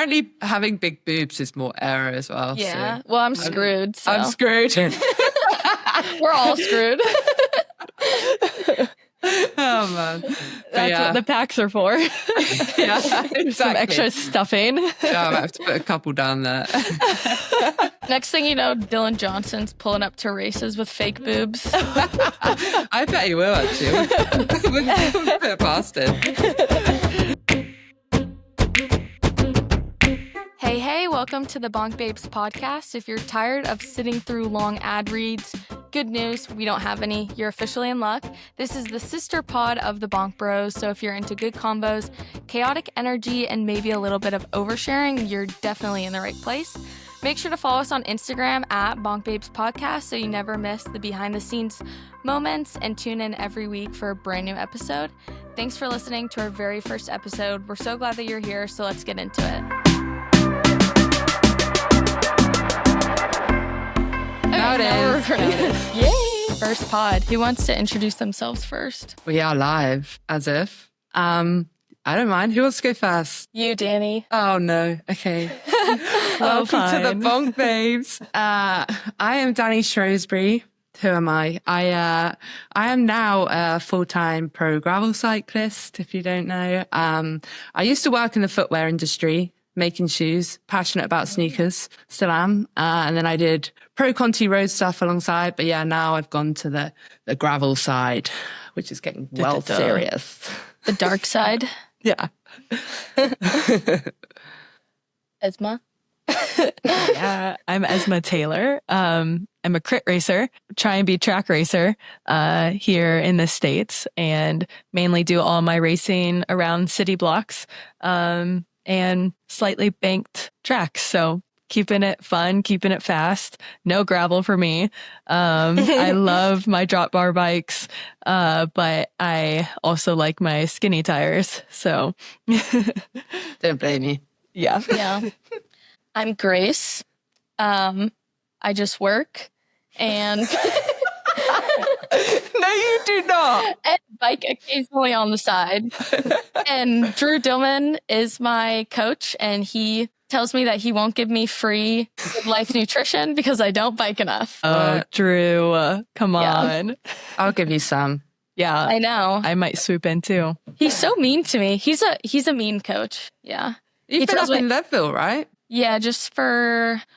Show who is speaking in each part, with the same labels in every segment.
Speaker 1: apparently having big boobs is more error as well.
Speaker 2: Yeah.
Speaker 1: So.
Speaker 2: Well, I'm screwed. So.
Speaker 1: I'm screwed.
Speaker 2: We're all screwed.
Speaker 1: Oh man,
Speaker 3: That's what the packs are for.
Speaker 1: Yeah, exactly.
Speaker 3: Some extra stuffing.
Speaker 1: Yeah, I have to put a couple down there.
Speaker 2: Next thing you know, Dylan Johnson's pulling up to races with fake boobs.
Speaker 1: I bet he will actually. We'll put it past him.
Speaker 2: Hey, welcome to the Bonk Babes podcast. If you're tired of sitting through long ad reads, good news, we don't have any. You're officially in luck. This is the sister pod of the Bonk Bros, so if you're into good combos, chaotic energy, and maybe a little bit of oversharing, you're definitely in the right place. Make sure to follow us on Instagram at Bonk Babes Podcast so you never miss the behind-the-scenes moments, and tune in every week for a brand new episode. Thanks for listening to our very first episode. We're so glad that you're here, so let's get into it.
Speaker 1: Now it is.
Speaker 2: Yay! First pod. Who wants to introduce themselves first?
Speaker 1: We are live, as if. I don't mind. Who wants to go first?
Speaker 2: You, Danny.
Speaker 1: Oh, no. Okay. Welcome to the Bonk Babes. I am Danni Shrewsbury. Who am I? I am now a full-time pro gravel cyclist, if you don't know. I used to work in the footwear industry, making shoes, passionate about sneakers, still am. And then I did pro Conti road stuff alongside. But yeah, now I've gone to the gravel side, which is getting well serious.
Speaker 2: The dark side.
Speaker 1: Yeah.
Speaker 2: Esma.
Speaker 3: Yeah, I'm Esma Taylor. I'm a crit racer, try and be track racer here in the States, and mainly do all my racing around city blocks and slightly banked tracks. So keeping it fun, keeping it fast. No gravel for me. I love my drop bar bikes, but I also like my skinny tires. So
Speaker 1: Don't blame me.
Speaker 3: yeah.
Speaker 2: Yeah. I'm Grace. I just work and
Speaker 1: No, you do not.
Speaker 2: and bike occasionally on the side. And Drew Dillman is my coach, and he tells me that he won't give me free Good Life nutrition because I don't bike enough.
Speaker 3: Oh, Drew, come on.
Speaker 1: I'll give you some.
Speaker 3: Yeah.
Speaker 2: I know.
Speaker 3: I might swoop in too.
Speaker 2: He's so mean to me. He's a mean coach. Yeah.
Speaker 1: You've been
Speaker 2: tells
Speaker 1: up in
Speaker 2: me-
Speaker 1: Leadville, right?
Speaker 2: Yeah,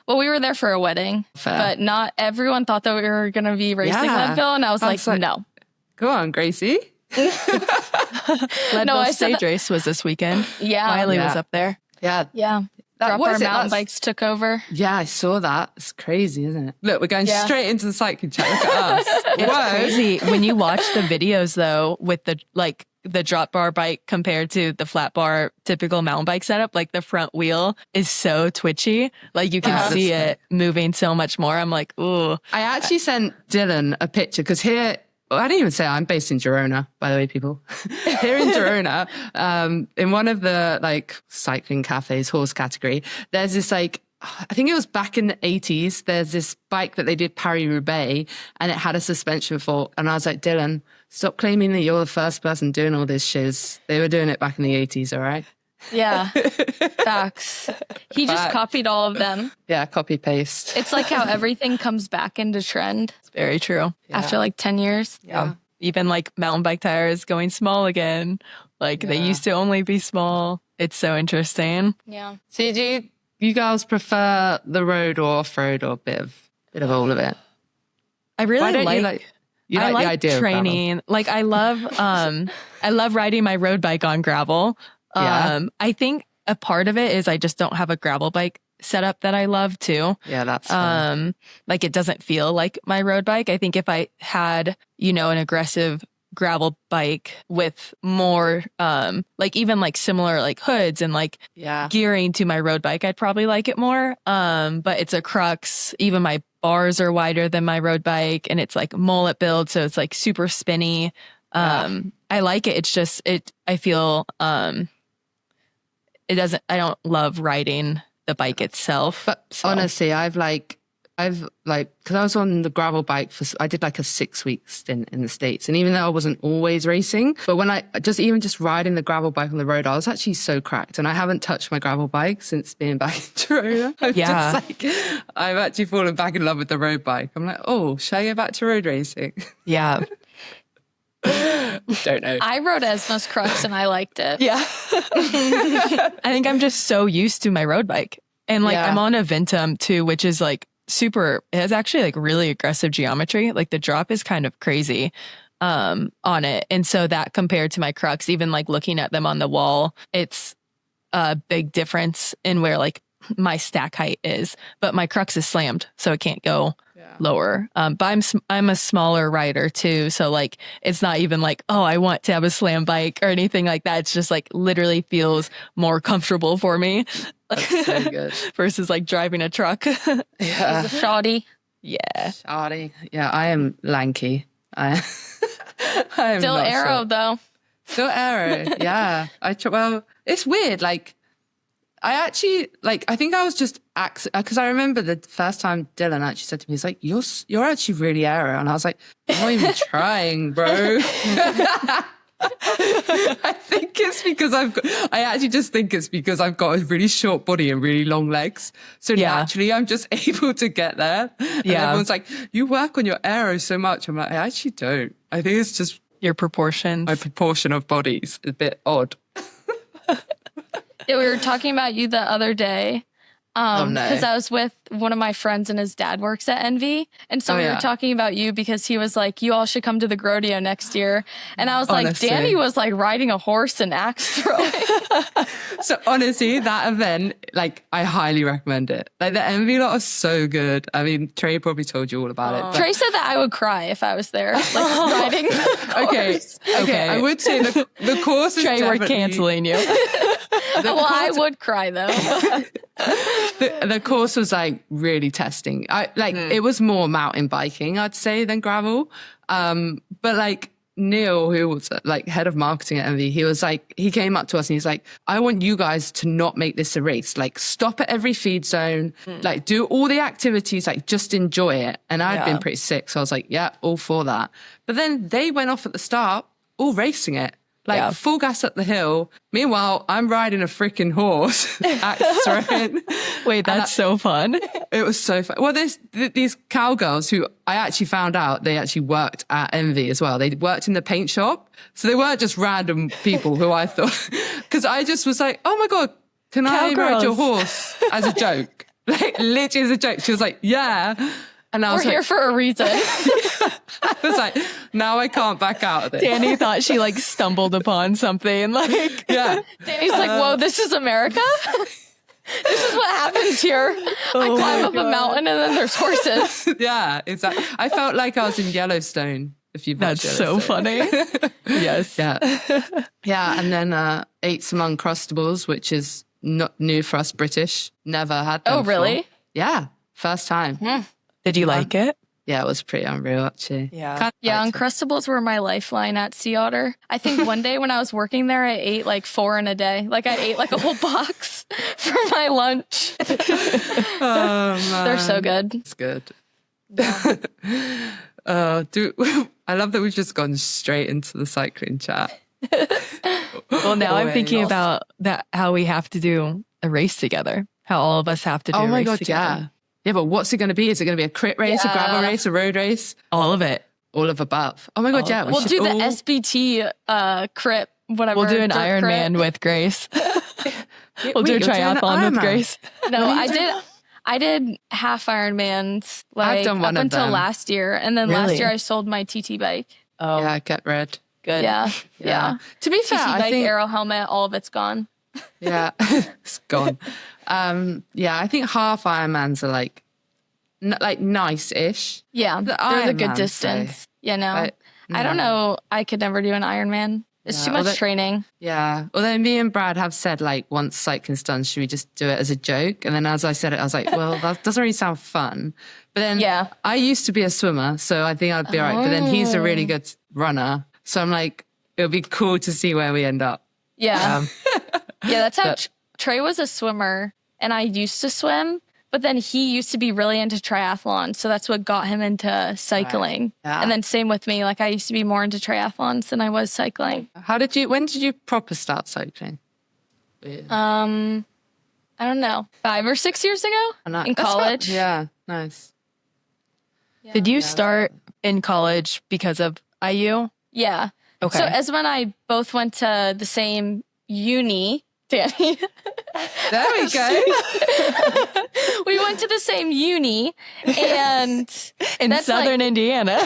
Speaker 2: we were there for a wedding,
Speaker 1: Fair.
Speaker 2: but not everyone thought that we were going to be racing
Speaker 1: Yeah.
Speaker 2: Leadville, and I was like, no.
Speaker 1: Go on, Gracie.
Speaker 3: Leadville
Speaker 2: I said
Speaker 3: stage race was this weekend.
Speaker 2: Yeah.
Speaker 3: Miley
Speaker 1: Yeah.
Speaker 3: was up there.
Speaker 1: Yeah.
Speaker 2: Yeah.
Speaker 1: What
Speaker 2: Our
Speaker 1: is it?
Speaker 2: mountain
Speaker 1: That's-
Speaker 2: bikes took over.
Speaker 1: Yeah, I saw that. It's crazy, isn't it? Look, we're going
Speaker 2: Yeah.
Speaker 1: straight into the cycling chat. Look at us.
Speaker 3: It's
Speaker 1: Whoa.
Speaker 3: crazy when you watch the videos though with the drop bar bike compared to the flat bar typical mountain bike setup. Like the front wheel is so twitchy. Like you can
Speaker 1: Yeah,
Speaker 3: see
Speaker 1: that's
Speaker 3: it moving so much more. I'm like, ooh.
Speaker 1: I actually sent Dylan a picture because here, well, I didn't even say I'm based in Girona, by the way, people. Here in Girona, in one of the like cycling cafes, horse category, there's this like, I think it was back in the 80s. There's this bike that they did Paris-Roubaix and it had a suspension fault. And I was like, Dylan, stop claiming that you're the first person doing all this shiz. They were doing it back in the 80s, all right?
Speaker 2: Yeah. Facts. He just
Speaker 1: Facts.
Speaker 2: copied all of them.
Speaker 1: Yeah, copy paste.
Speaker 2: It's like how everything comes back into trend
Speaker 3: It's very true.
Speaker 2: after like 10 years.
Speaker 1: Yeah.
Speaker 3: Even like mountain bike tires going small again. Like they
Speaker 1: Yeah.
Speaker 3: used to only be small. It's so interesting.
Speaker 2: Yeah.
Speaker 1: So do you girls prefer the road or off-road or bit of all of it?
Speaker 3: I
Speaker 1: Why
Speaker 3: really
Speaker 1: don't
Speaker 3: like
Speaker 1: you
Speaker 3: I
Speaker 1: like
Speaker 3: like
Speaker 1: the idea of gravel?
Speaker 3: training. Like I love riding my road bike on gravel.
Speaker 1: Yeah.
Speaker 3: I think a part of it is I just don't have a gravel bike setup that I love too.
Speaker 1: Yeah, that's fair.
Speaker 3: Like it doesn't feel like my road bike. I think if I had, an aggressive gravel bike with more like even like similar like hoods and like
Speaker 1: Yeah.
Speaker 3: gearing to my road bike, I'd probably like it more. But it's a crux. Even my bars are wider than my road bike and it's like mullet build, so it's like super spinny.
Speaker 1: Yeah.
Speaker 3: I like it. It's just I feel I don't love riding the bike itself.
Speaker 1: But
Speaker 3: So-
Speaker 1: honestly, I've like I've because I was on the gravel bike I did like a 6-week stint in the States. And even though I wasn't always racing, but when I just riding the gravel bike on the road, I was actually so cracked. And I haven't touched my gravel bike since being back in Girona. I've actually fallen back in love with the road bike. I'm like, oh, should I go back to road racing?
Speaker 3: Yeah.
Speaker 1: Don't know.
Speaker 2: I rode Esma's Crux and I liked it.
Speaker 3: Yeah. I think I'm just so used to my road bike. And I'm on a Ventum too, which is like it has actually like really aggressive geometry. Like the drop is kind of crazy on it. And so that compared to my Crux, even like looking at them on the wall, it's a big difference in where like my stack height is. But my Crux is slammed, so it can't go lower. But I'm a smaller rider too. So like it's not even like, oh, I want to have a slam bike or anything like that. It's just like literally feels more comfortable for me.
Speaker 1: That's so good.
Speaker 3: Versus like driving a truck.
Speaker 2: Yeah. It's a shoddy.
Speaker 3: Yeah.
Speaker 1: Shoddy. Yeah, I am lanky. I am
Speaker 2: still
Speaker 1: not
Speaker 2: aero
Speaker 1: short.
Speaker 2: though.
Speaker 1: Still aero. Yeah. Well, it's weird. Like I actually I think I was just because I remember the first time Dylan actually said to me, he's like, you're actually really aero. And I was like, I'm not even trying, bro. I think it's because I actually just think it's because I've got a really short body and really long legs. So naturally I'm just able to get there. And everyone's like, you work on your aero so much. I'm like, I actually don't. I think it's just
Speaker 3: your proportions.
Speaker 1: My proportion of bodies is a bit odd.
Speaker 2: Yeah, we were talking about you the other day.
Speaker 1: No.
Speaker 2: Because I was with one of my friends and his dad works at Envy. And so we were talking about you because he was like, you all should come to the Grodeo next year. And I was
Speaker 1: Honestly.
Speaker 2: like, Danny was like riding a horse and axe throwing.
Speaker 1: So honestly, that event, I highly recommend it. The Envy lot are so good. I mean, Trey probably told you all about it. But...
Speaker 2: Trey said that I would cry if I was there, riding the horse.
Speaker 1: Okay. I would say the course is
Speaker 3: Trey,
Speaker 1: definitely...
Speaker 3: we're canceling you.
Speaker 2: I would cry though.
Speaker 1: The course was really testing. It was more mountain biking, I'd say, than gravel. But Neil, who was head of marketing at Envy, he came up to us and he's like, I want you guys to not make this a race. Stop at every feed zone, do all the activities, just enjoy it. And I'd been pretty sick, so I was like, yeah, all for that. But then they went off at the start, all racing it. Full gas up the hill. Meanwhile, I'm riding a freaking horse. Axe throwing.
Speaker 3: Wait, that's so fun.
Speaker 1: It was so fun. Well, these cowgirls who I actually found out they actually worked at Envy as well. They worked in the paint shop. So they weren't just random people who I thought... Because I just was like, oh my God, can I ride your horse as a joke? Literally as a joke. She was like, yeah. And I was
Speaker 2: We're here for a reason.
Speaker 1: I was like, now I can't back out of this.
Speaker 3: Danny thought she stumbled upon something.
Speaker 1: Yeah.
Speaker 2: Danny's like, whoa, this is America? This is what happens here. I climb up a mountain and then there's horses.
Speaker 1: Yeah, exactly. I felt like I was in Yellowstone. If you've watched
Speaker 3: That's so funny. Yes.
Speaker 1: Yeah. Yeah. And then ate some Uncrustables, which is not new for us British. Never had them.
Speaker 2: Oh, really?
Speaker 1: Before. Yeah. First time.
Speaker 3: Did you like it?
Speaker 1: Yeah, it was pretty unreal, actually.
Speaker 3: Yeah.
Speaker 2: Yeah, Uncrustables were my lifeline at Sea Otter. I think one day when I was working there, I ate 4 in a day. I ate a whole box for my lunch.
Speaker 1: Oh, man.
Speaker 2: They're so good.
Speaker 1: It's good. I love that we've just gone straight into the cycling chat.
Speaker 3: Well, now I'm thinking about how we have to do a race together. How all of us have to do a race together.
Speaker 1: Yeah. Yeah, but what's it going to be? Is it going to be a crit race, a gravel race, a road race?
Speaker 3: All of it.
Speaker 1: All of above. Oh my God, yeah.
Speaker 2: We'll do the SBT crit, whatever.
Speaker 3: We'll do an Ironman with Grace. We'll do a triathlon with Grace.
Speaker 2: No, I did half Ironmans
Speaker 1: I've done one
Speaker 2: up
Speaker 1: of
Speaker 2: until
Speaker 1: them.
Speaker 2: last year. And then last year I sold my TT bike.
Speaker 3: Oh,
Speaker 1: yeah, get red.
Speaker 3: good.
Speaker 2: Yeah.
Speaker 1: To be fair,
Speaker 2: TT
Speaker 1: I
Speaker 2: bike,
Speaker 1: think...
Speaker 2: aero helmet, all of it's gone.
Speaker 1: Yeah, it's gone. I think half Ironmans are nice-ish.
Speaker 2: Yeah, they're the good
Speaker 1: Ironmans,
Speaker 2: distance. I don't know. I could never do an Ironman. It's too much training.
Speaker 1: Yeah. Although me and Brad have said, once cycling's done, should we just do it as a joke? And then as I said it, I was like, well, that doesn't really sound fun. But then I used to be a swimmer, so I think I'd be all right. But then he's a really good runner. So I'm like, it'll be cool to see where we end up.
Speaker 2: Yeah. Yeah, that's how Trey was a swimmer and I used to swim. but then he used to be really into triathlon. So that's what got him into cycling.
Speaker 1: Right. Yeah.
Speaker 2: And then same with me. Like I used to be more into triathlons than I was cycling.
Speaker 1: When did you proper start cycling?
Speaker 2: I don't know, 5 or 6 years ago in college.
Speaker 1: Yeah, nice.
Speaker 2: Yeah.
Speaker 3: Did you start in college because of IU?
Speaker 2: Yeah.
Speaker 3: Okay.
Speaker 2: So Esma and I both went to the same uni. Danny.
Speaker 1: There we go.
Speaker 2: We went to the same uni and
Speaker 3: in southern Indiana.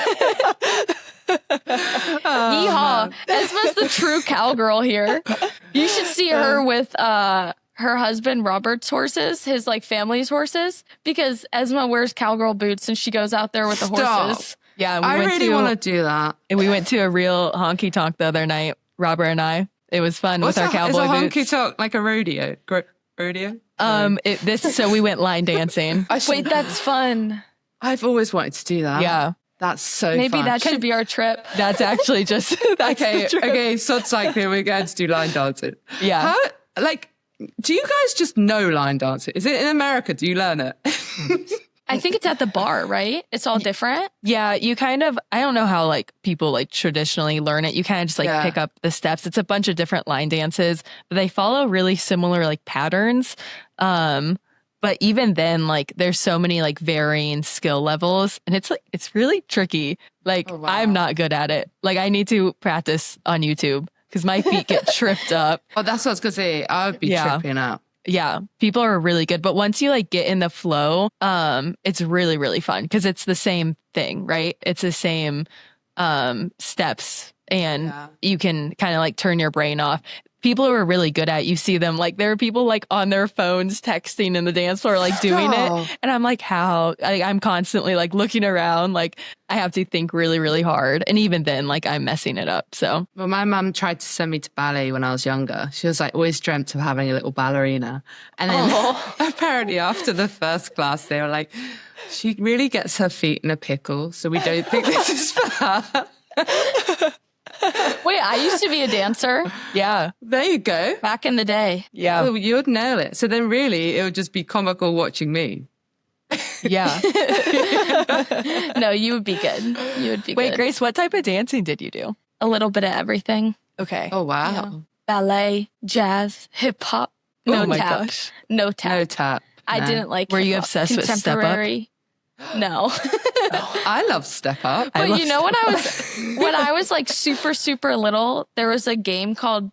Speaker 2: Yeehaw. Esma's the true cowgirl here. You should see her with her husband Robert's horses, his like family's horses, because Esma wears cowgirl boots and she goes out there with the horses.
Speaker 3: Yeah,
Speaker 1: I really want to do that.
Speaker 3: And we went to a real honky tonk the other night, Robert and I. It was fun with our cowboy boots.
Speaker 1: Is a honky tonk like a rodeo? Rodeo?
Speaker 3: So we went line dancing.
Speaker 2: Wait, that's fun.
Speaker 1: I've always wanted to do that.
Speaker 3: Yeah.
Speaker 1: That's so
Speaker 2: Maybe
Speaker 1: fun.
Speaker 2: that should be our trip.
Speaker 3: That's actually just
Speaker 1: okay, sod cycling, we're going to do line dancing.
Speaker 3: Yeah.
Speaker 1: Do you guys just know line dancing? Is it in America? Do you learn it?
Speaker 2: I think it's at the bar, right? It's all different.
Speaker 3: Yeah, you kind of, I don't know how like people like traditionally learn it. You kind of just like pick up the steps. It's a bunch of different line dances, but they follow really similar like patterns. But even then, like there's so many like varying skill levels and it's like, it's really tricky. Like I'm not good at it. Like I need to practice on YouTube because my feet get tripped up.
Speaker 1: Oh, that's what I was going to say. I would be tripping out.
Speaker 3: Yeah, people are really good. But once you like get in the flow, it's really, really fun because it's the same thing, right? It's the same steps and you can kind of like turn your brain off. People who are really good at it, you see them like there are people like on their phones texting in the dance floor, like doing it. And I'm like, how? I'm constantly like looking around, like I have to think really, really hard. And even then, like I'm messing it up. So,
Speaker 1: well, my mum tried to send me to ballet when I was younger. She was like always dreamt of having a little ballerina. And then apparently after the first class, they were like, she really gets her feet in a pickle. So we don't think this is for her.
Speaker 2: Wait, I used to be a dancer.
Speaker 3: Yeah.
Speaker 1: There you go.
Speaker 2: Back in the day.
Speaker 3: Yeah.
Speaker 1: Oh, you'd nail it. So then really it would just be comical watching me.
Speaker 3: Yeah.
Speaker 2: No, you would be good. You would be good.
Speaker 3: Wait, Grace, what type of dancing did you do?
Speaker 2: A little bit of everything.
Speaker 3: Okay.
Speaker 1: Oh, wow.
Speaker 2: Yeah. Ballet, jazz, hip hop. No
Speaker 3: my
Speaker 2: tap.
Speaker 3: gosh.
Speaker 2: No tap.
Speaker 1: No tap.
Speaker 2: I
Speaker 1: No.
Speaker 2: didn't like
Speaker 3: Were you
Speaker 2: hip-hop.
Speaker 3: obsessed with Step Up?
Speaker 2: Contemporary. No.
Speaker 1: I love Step Up.
Speaker 2: But you know, when I was like super, super little, there was a game called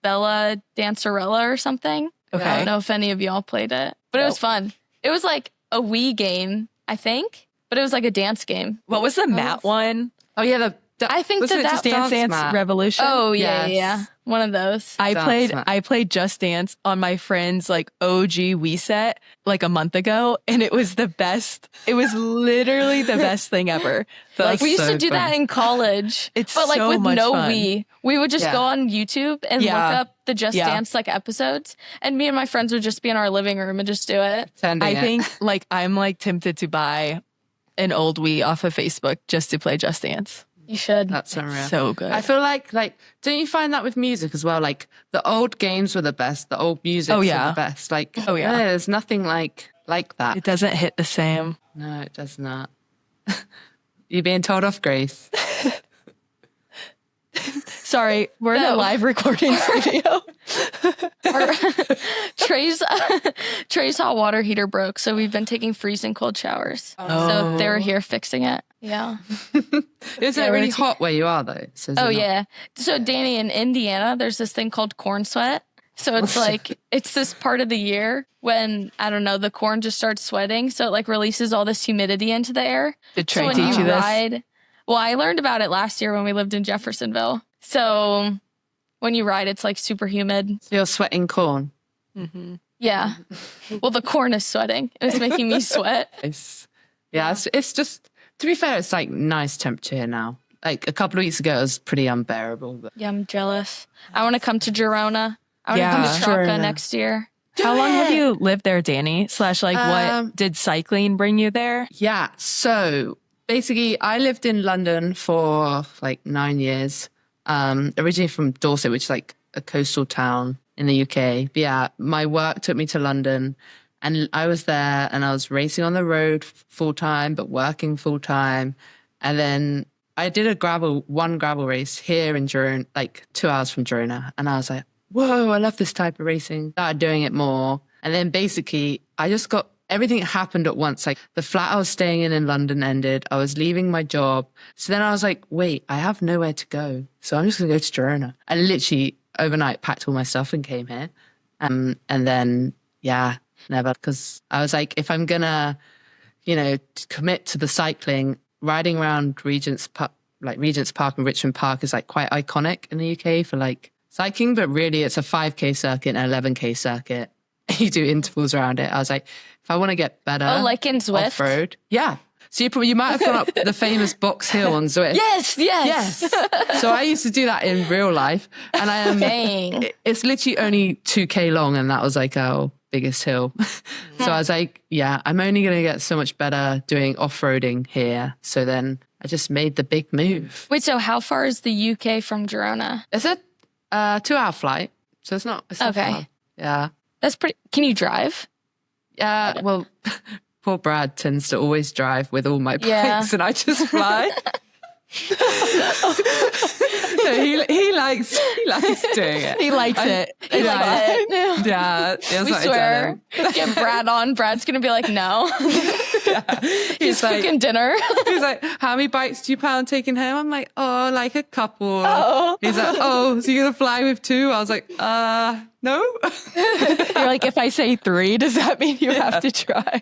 Speaker 2: Bella Dancerella or something.
Speaker 3: Okay.
Speaker 2: I don't know if any of y'all played it, but it was fun. It was like a Wii game, I think, but it was like a dance game.
Speaker 3: What was the mat one?
Speaker 1: Oh, yeah.
Speaker 2: I think
Speaker 1: wasn't it
Speaker 2: that
Speaker 1: just
Speaker 3: Dance Dance
Speaker 1: Mat?
Speaker 3: Revolution?
Speaker 2: Oh, yeah,
Speaker 1: Yes.
Speaker 2: yeah. One of those.
Speaker 3: I played Just Dance on my friend's like OG Wii set like a month ago, and it was the best. It was literally the best thing ever.
Speaker 1: That's
Speaker 2: We used
Speaker 1: so
Speaker 2: to do that
Speaker 1: fun.
Speaker 2: in college.
Speaker 3: It's
Speaker 2: but like
Speaker 3: so
Speaker 2: with
Speaker 3: much
Speaker 2: no
Speaker 3: fun.
Speaker 2: Wii. We would just go on YouTube and look up the Just Dance like episodes, and me and my friends would just be in our living room and just do it.
Speaker 3: I think like I'm like tempted to buy an old Wii off of Facebook just to play Just Dance.
Speaker 2: You should.
Speaker 1: That's unreal.
Speaker 3: So good.
Speaker 1: I feel like, don't you find that with music as well? Like, the old games were the best. The old music were the best. Like, there's nothing like that.
Speaker 3: It doesn't hit the same.
Speaker 1: No, it does not. You're being told off, Grace.
Speaker 3: Sorry, we're in a live recording studio.
Speaker 2: Trey's hot water heater broke, so we've been taking freezing cold showers.
Speaker 3: Oh.
Speaker 2: So they were here fixing it. Yeah.
Speaker 1: Is it really hot where you are, though?
Speaker 2: Oh, yeah. So, Danny, in Indiana, there's this thing called corn sweat. So it's like, it's this part of the year when, I don't know, the corn just starts sweating. So it like releases all this humidity into the air.
Speaker 3: Did Trey
Speaker 2: so
Speaker 3: teach you this?
Speaker 2: Well, I learned about it last year when we lived in Jeffersonville. So when you ride, it's like super humid.
Speaker 1: So you're sweating corn.
Speaker 3: Mm-hmm.
Speaker 2: Yeah. Well, the corn is sweating. It's making me sweat.
Speaker 1: It's just, to be fair, it's like nice temperature here now. Like a couple of weeks ago, it was pretty unbearable. But...
Speaker 2: Yeah, I'm jealous. I want to come to Girona. I want to come to Straka next year.
Speaker 3: How long have you lived there, Danny? / like what did cycling bring you there?
Speaker 1: Yeah. So basically, I lived in London for like 9 years. Originally from Dorset, which is like a coastal town in the UK. But yeah, my work took me to London. And I was there and I was racing on the road full time, but working full time. And then I did one gravel race here in Girona, like 2 hours from Girona. And I was like, whoa, I love this type of racing. Started doing it more. And then basically I just got, everything happened at once. Like the flat I was staying in London ended. I was leaving my job. So then I was like, wait, I have nowhere to go. So I'm just going to go to Girona. I literally overnight packed all my stuff and came here. And then, yeah, never. Because I was like, if I'm going to, commit to the cycling, riding around Regent's Park and Richmond Park is like quite iconic in the UK for like cycling, but really it's a 5K circuit and an 11K circuit. You do intervals around it. I was like, if I want to get better,
Speaker 2: like in Zwift,
Speaker 1: off-road, yeah. So you might have gone up the famous Box Hill on Zwift.
Speaker 2: Yes.
Speaker 1: So I used to do that in real life, and I am. It's literally only 2K long, and that was like our biggest hill. So I was like, yeah, I'm only going to get so much better doing off-roading here. So then I just made the big move.
Speaker 2: Wait, so how far is the UK from Girona?
Speaker 1: It's a 2-hour flight, so it's not
Speaker 2: okay.
Speaker 1: far. Yeah.
Speaker 2: That's pretty. Can you drive?
Speaker 1: Yeah, well, poor Brad tends to always drive with all my bikes and I just fly. No, he likes doing it.
Speaker 3: He likes it.
Speaker 2: He likes it.
Speaker 1: Yeah.
Speaker 2: We swear. Get Brad on. Brad's going to be like, no.
Speaker 1: Yeah.
Speaker 2: He's like, cooking dinner.
Speaker 1: He's like, how many bikes do you plan on taking home? I'm like, oh, like a couple.
Speaker 2: Oh.
Speaker 1: He's like, oh, so you're going to fly with 2? I was like, no.
Speaker 3: You're like, if I say 3, does that mean you have to drive?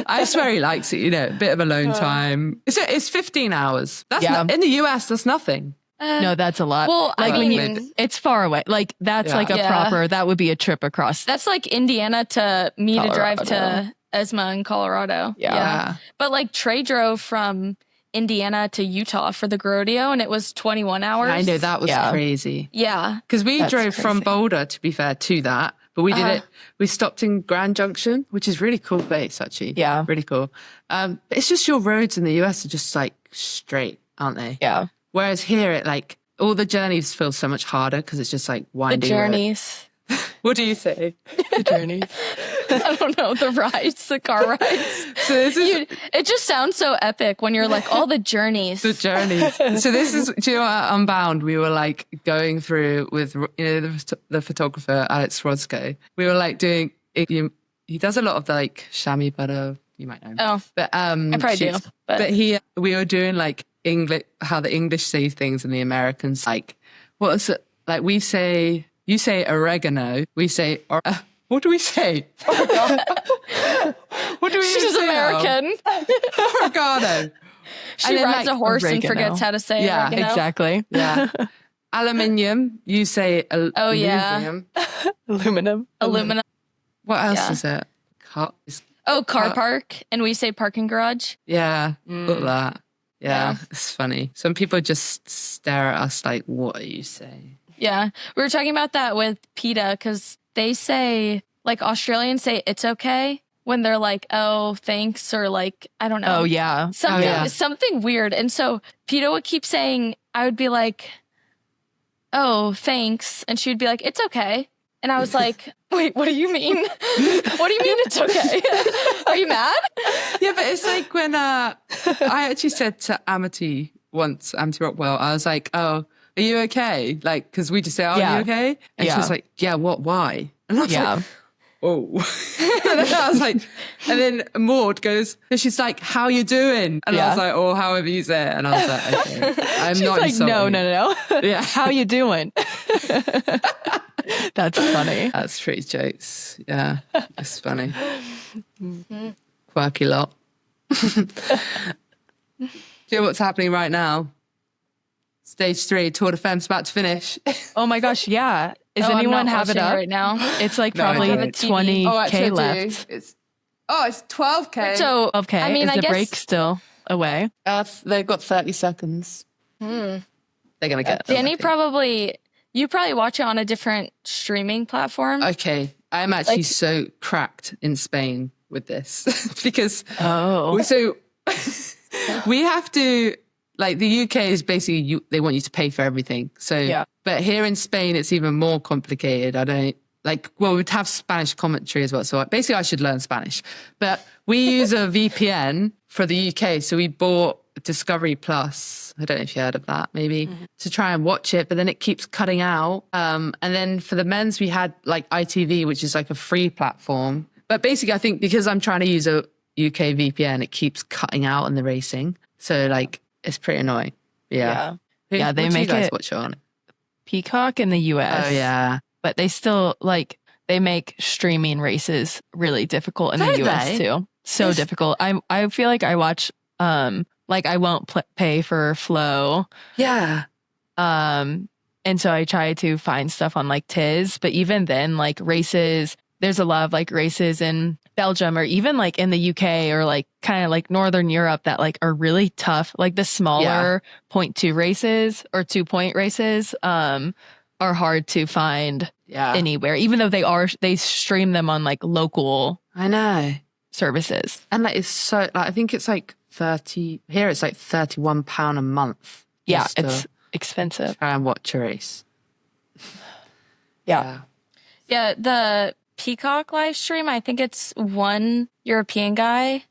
Speaker 1: I swear he likes it, a bit of alone time. It's 15 hours. That's in the US, that's nothing.
Speaker 3: No, that's a lot.
Speaker 2: Well,
Speaker 3: like
Speaker 2: I mean,
Speaker 3: it's far away. Like that's like a proper, that would be a trip across.
Speaker 2: That's like Indiana to me Colorado. To drive to Esma in Colorado.
Speaker 1: Yeah.
Speaker 2: But like Trey drove from Indiana to Utah for the rodeo and it was 21 hours.
Speaker 1: I know, that was crazy.
Speaker 2: Yeah.
Speaker 1: Because we drove from Boulder, to be fair, to that. But we did it, we stopped in Grand Junction, which is really cool place, actually.
Speaker 3: Yeah.
Speaker 1: Really cool. It's just your roads in the US are just like straight, aren't they?
Speaker 3: Yeah.
Speaker 1: Whereas here, it like, all the journeys feel so much harder because it's just like winding.
Speaker 2: The journeys.
Speaker 1: What do you say?
Speaker 3: The journeys.
Speaker 2: I don't know, the rides, the car rides. So this is, it just sounds so epic when you're like, all the journeys.
Speaker 1: The journeys. So this is, do you know, at Unbound, we were like going through with, the photographer, Alex Rodzko. We were like doing, he does a lot of the like chamois butter, you might know.
Speaker 2: Oh,
Speaker 1: but
Speaker 2: I probably do.
Speaker 1: But we were doing like English, how the English say things and the Americans, like, what is it? Like you say oregano, we say, what do we say? What do we
Speaker 2: She's
Speaker 1: say?
Speaker 2: American.
Speaker 1: Oregano.
Speaker 2: She rides a horse and forgets how to say oregano.
Speaker 3: Exactly.
Speaker 1: Yeah. Aluminium, you say aluminum.
Speaker 3: Aluminum.
Speaker 2: Aluminum.
Speaker 1: What else is it?
Speaker 2: Car park. And we say parking garage.
Speaker 1: Yeah, look at that. Yeah, it's funny. Some people just stare at us like, what are you saying?
Speaker 2: Yeah. We were talking about that with PETA because they say, like Australians say, it's okay when they're like, oh, thanks, or like, I don't know.
Speaker 3: Oh, yeah.
Speaker 2: Something weird. And so PETA would keep saying, I would be like, oh, thanks. And she would be like, it's okay. And I was like, wait, what do you mean? What do you mean it's okay? Are you mad?
Speaker 1: Yeah, but it's like when I actually said to Amity once, Amity Rockwell, I was like, oh, are you okay? Like, because we just say, are you okay? And she was like, yeah, what, why? And I was like, oh. And then I was like, and then Maud goes, and she's like, how you doing? And I was like, oh, however you say it. And I was like, okay, I'm not
Speaker 3: like,
Speaker 1: insulting.
Speaker 3: No.
Speaker 1: Yeah.
Speaker 3: How you doing? That's funny.
Speaker 1: That's pretty jokes. Yeah, it's funny. Quirky lot. Do you know what's happening right now? Stage 3, Tour de France about to finish.
Speaker 3: Oh my gosh, yeah. Is anyone have it up
Speaker 2: right now?
Speaker 3: It's like probably 20K left.
Speaker 1: It's 12K.
Speaker 2: So,
Speaker 3: 12K.
Speaker 2: I mean,
Speaker 3: is the break still away?
Speaker 1: They've got 30 seconds. They're going to get
Speaker 2: Danny you probably watch it on a different streaming platform.
Speaker 1: Okay. I'm actually so cracked in Spain with this because so we have to, like, the UK is basically they want you to pay for everything. So, but here in Spain, it's even more complicated. we'd have Spanish commentary as well. So basically I should learn Spanish. But we use a VPN for the UK. So we bought Discovery Plus. I don't know if you heard of that, maybe, to try and watch it. But then it keeps cutting out. And then for the men's, we had like ITV, which is like a free platform. But basically, I think because I'm trying to use a UK VPN, it keeps cutting out in the racing. So like, it's pretty annoying. Yeah.
Speaker 3: Yeah, they make it
Speaker 1: watch it on
Speaker 3: Peacock in the US.
Speaker 1: Oh, yeah.
Speaker 3: But they still they make streaming races really difficult in the US too. So difficult. I feel like I watch, I won't pay for Flow.
Speaker 1: Yeah.
Speaker 3: And so I try to find stuff on like Tiz, but even then like races, there's a lot of like races in Belgium or even like in the UK or like kind of like Northern Europe that like are really tough. Like the smaller 0.2 races or 2-point races are hard to find anywhere, even though they stream them on like local services.
Speaker 1: And like it's so like, I think it's like 30 here, it's like £31 a month.
Speaker 3: Yeah, it's expensive.
Speaker 1: Try and watch a race.
Speaker 2: Yeah, the Peacock live stream, I think it's one European guy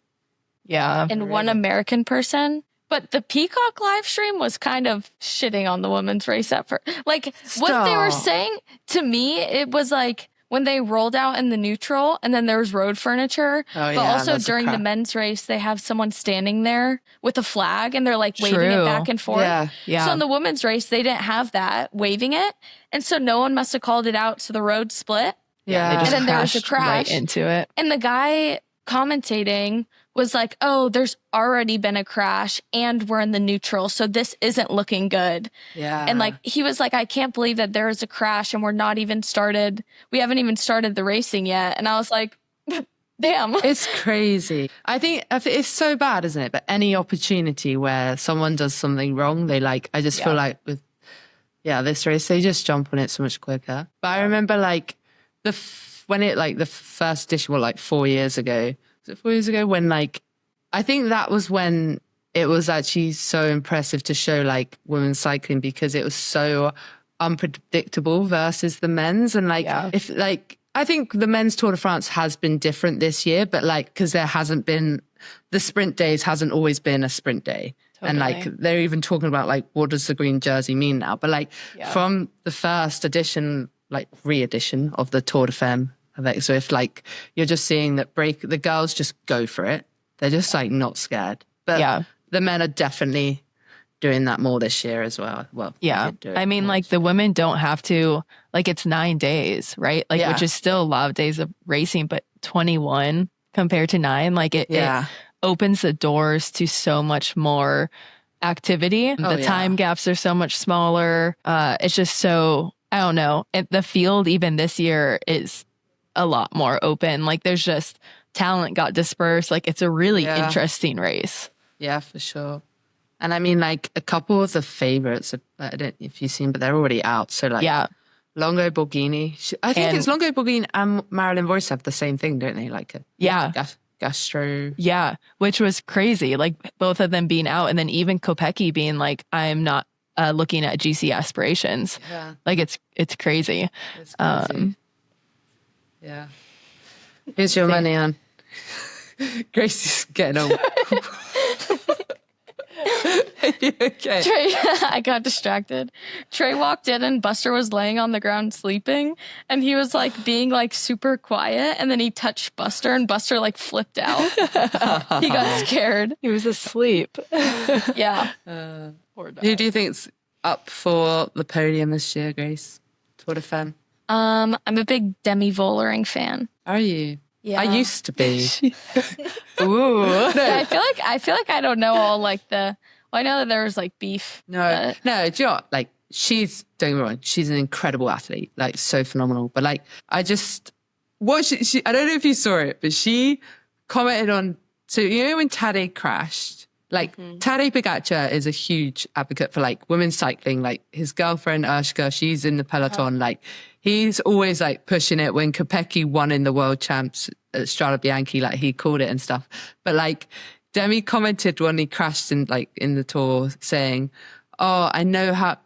Speaker 2: and one American person. But the Peacock live stream was kind of shitting on the women's race at first. Like, what they were saying to me, it was like when they rolled out in the neutral and then there was road furniture. But also during the men's race, they have someone standing there with a flag and they're like waving it back and forth. Yeah. So in the women's race, they didn't have that, waving it. And so no one must have called it out. So the road split.
Speaker 3: Yeah.
Speaker 2: And then there was a crash
Speaker 3: right into it.
Speaker 2: And the guy commentating was like, oh, there's already been a crash and we're in the neutral, so this isn't looking good.
Speaker 1: Yeah.
Speaker 2: And like, he was like, I can't believe that there is a crash and we haven't even started the racing yet. And I was like, damn.
Speaker 1: It's crazy. I think it's so bad, isn't it? But any opportunity where someone does something wrong, they like, I just feel like with, this race, they just jump on it so much quicker. But I remember like the first edition, like 4 years ago, when like, I think that was when it was actually so impressive to show like women's cycling because it was so unpredictable versus the men's. And like, if like, I think the men's Tour de France has been different this year, but like, because there hasn't been, the sprint days hasn't always been a sprint day. Totally. And like, they're even talking about like, what does the green jersey mean now? But like, from the first edition, like re-edition of the Tour de Femme, so if like you're just seeing that the girls just go for it. They're just like not scared. But the men are definitely doing that more this year as well. Well,
Speaker 3: I mean, like the women don't have to, like it's 9 days, right? Like, which is still a lot of days of racing, but 21 compared to 9, like it opens the doors to so much more activity. The time gaps are so much smaller. It's just so, I don't know. The field even this year is a lot more open. Like there's just talent got dispersed. Like it's a really interesting race.
Speaker 1: Yeah, for sure. And I mean, like a couple of the favorites, I don't know if you've seen, but they're already out. So like Longo Borghini. I think it's Longo Borghini and Marilyn Boyce have the same thing, don't they? Like gastro.
Speaker 3: Yeah, which was crazy. Like both of them being out, and then even Kopecky being like, I'm not looking at GC aspirations. Yeah. Like it's crazy.
Speaker 1: It's crazy. Yeah. Here's your money, Anne. Grace is getting old. Okay.
Speaker 2: Trey, I got distracted. Trey walked in and Buster was laying on the ground sleeping and he was like being like super quiet and then he touched Buster and Buster like flipped out. He got scared.
Speaker 3: He was asleep.
Speaker 2: Yeah.
Speaker 1: Who do you think's up for the podium this year, Grace? Tour de Femme?
Speaker 2: I'm a big Demi Vollering fan.
Speaker 1: Are you?
Speaker 2: Yeah.
Speaker 1: I used to be.
Speaker 3: Ooh.
Speaker 2: No. I feel like I don't know all like the. Well, I know that there was like beef.
Speaker 1: No. Do you know what? Like don't get me wrong, she's an incredible athlete, like so phenomenal. But like I just she I don't know if you saw it, but she commented on. So you know when Tadej crashed. Like Tadej Pogacar is a huge advocate for like women's cycling. Like his girlfriend Urshka, she's in the peloton. Like he's always like pushing it. When Kopecky won in the world champs at Strada Bianchi, like he called it and stuff. But like Demi commented when he crashed in the Tour saying, oh, I know how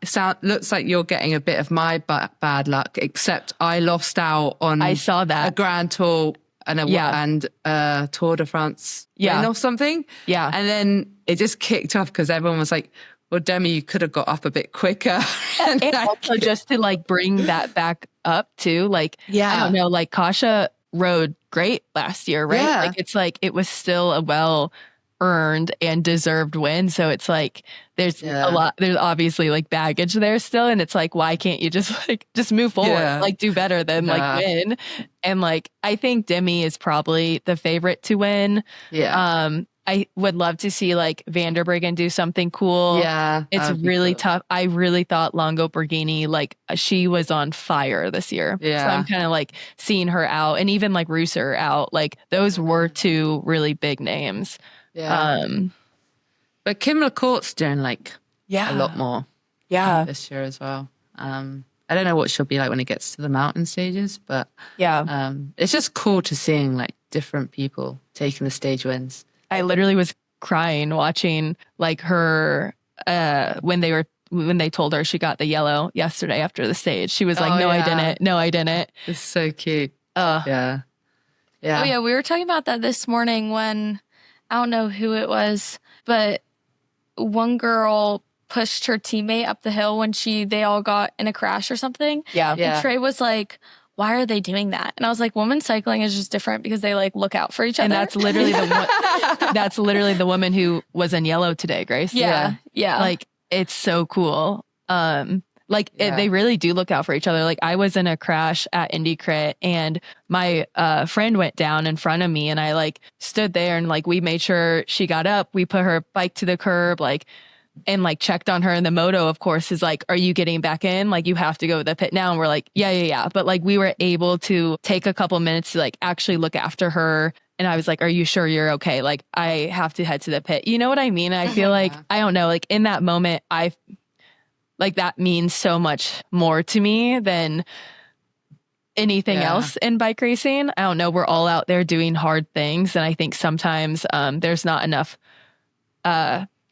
Speaker 1: looks like you're getting a bit of my bad luck, except I lost out on
Speaker 3: I saw that.
Speaker 1: a Grand Tour and a Tour de France win or something.
Speaker 3: Yeah.
Speaker 1: And then it just kicked off because everyone was like, well, Demi, you could have got up a bit quicker.
Speaker 3: And also just to like bring that back up too. Like, I don't know, like Kasha rode great last year, right?
Speaker 1: Yeah.
Speaker 3: Like it's like it was still a well earned and deserved win. So it's like there's there's obviously like baggage there still. And it's like, why can't you just move forward? Like do better than like win. And like I think Demi is probably the favorite to win.
Speaker 1: Yeah.
Speaker 3: I would love to see like Vanderbryggen do something cool.
Speaker 1: Yeah.
Speaker 3: It's really tough. I really thought Longo Borghini, like she was on fire this year.
Speaker 1: Yeah.
Speaker 3: So I'm kind of like seeing her out, and even like Rooser out. Like those were two really big names.
Speaker 1: Yeah. But Kim LaCourte's doing like a lot more this year as well. I don't know what she'll be like when it gets to the mountain stages, but it's just cool to seeing like different people taking the stage wins.
Speaker 3: I literally was crying watching like her when they told her she got the yellow yesterday after the stage. She was like, I didn't. No, I didn't.
Speaker 1: It's so cute. Yeah.
Speaker 2: Oh yeah, we were talking about that this morning when I don't know who it was, but one girl pushed her teammate up the hill when they all got in a crash or something.
Speaker 3: Yeah.
Speaker 2: And Trey was like, why are they doing that? And I was like, women's cycling is just different because they like look out for each other.
Speaker 3: And that's literally that's literally the woman who was in yellow today, Grace.
Speaker 2: Yeah.
Speaker 3: Like it's so cool. They really do look out for each other. Like I was in a crash at Indy Crit and my friend went down in front of me and I like stood there and like we made sure she got up. We put her bike to the curb, like and like checked on her. And the moto, of course, is like, are you getting back in? Like you have to go to the pit now. And we're like, yeah. But like we were able to take a couple minutes to like actually look after her. And I was like, are you sure you're okay? Like I have to head to the pit. You know what I mean? And I feel like, I don't know, like in that moment, like that means so much more to me than anything else in bike racing. I don't know. We're all out there doing hard things. And I think sometimes there's not enough,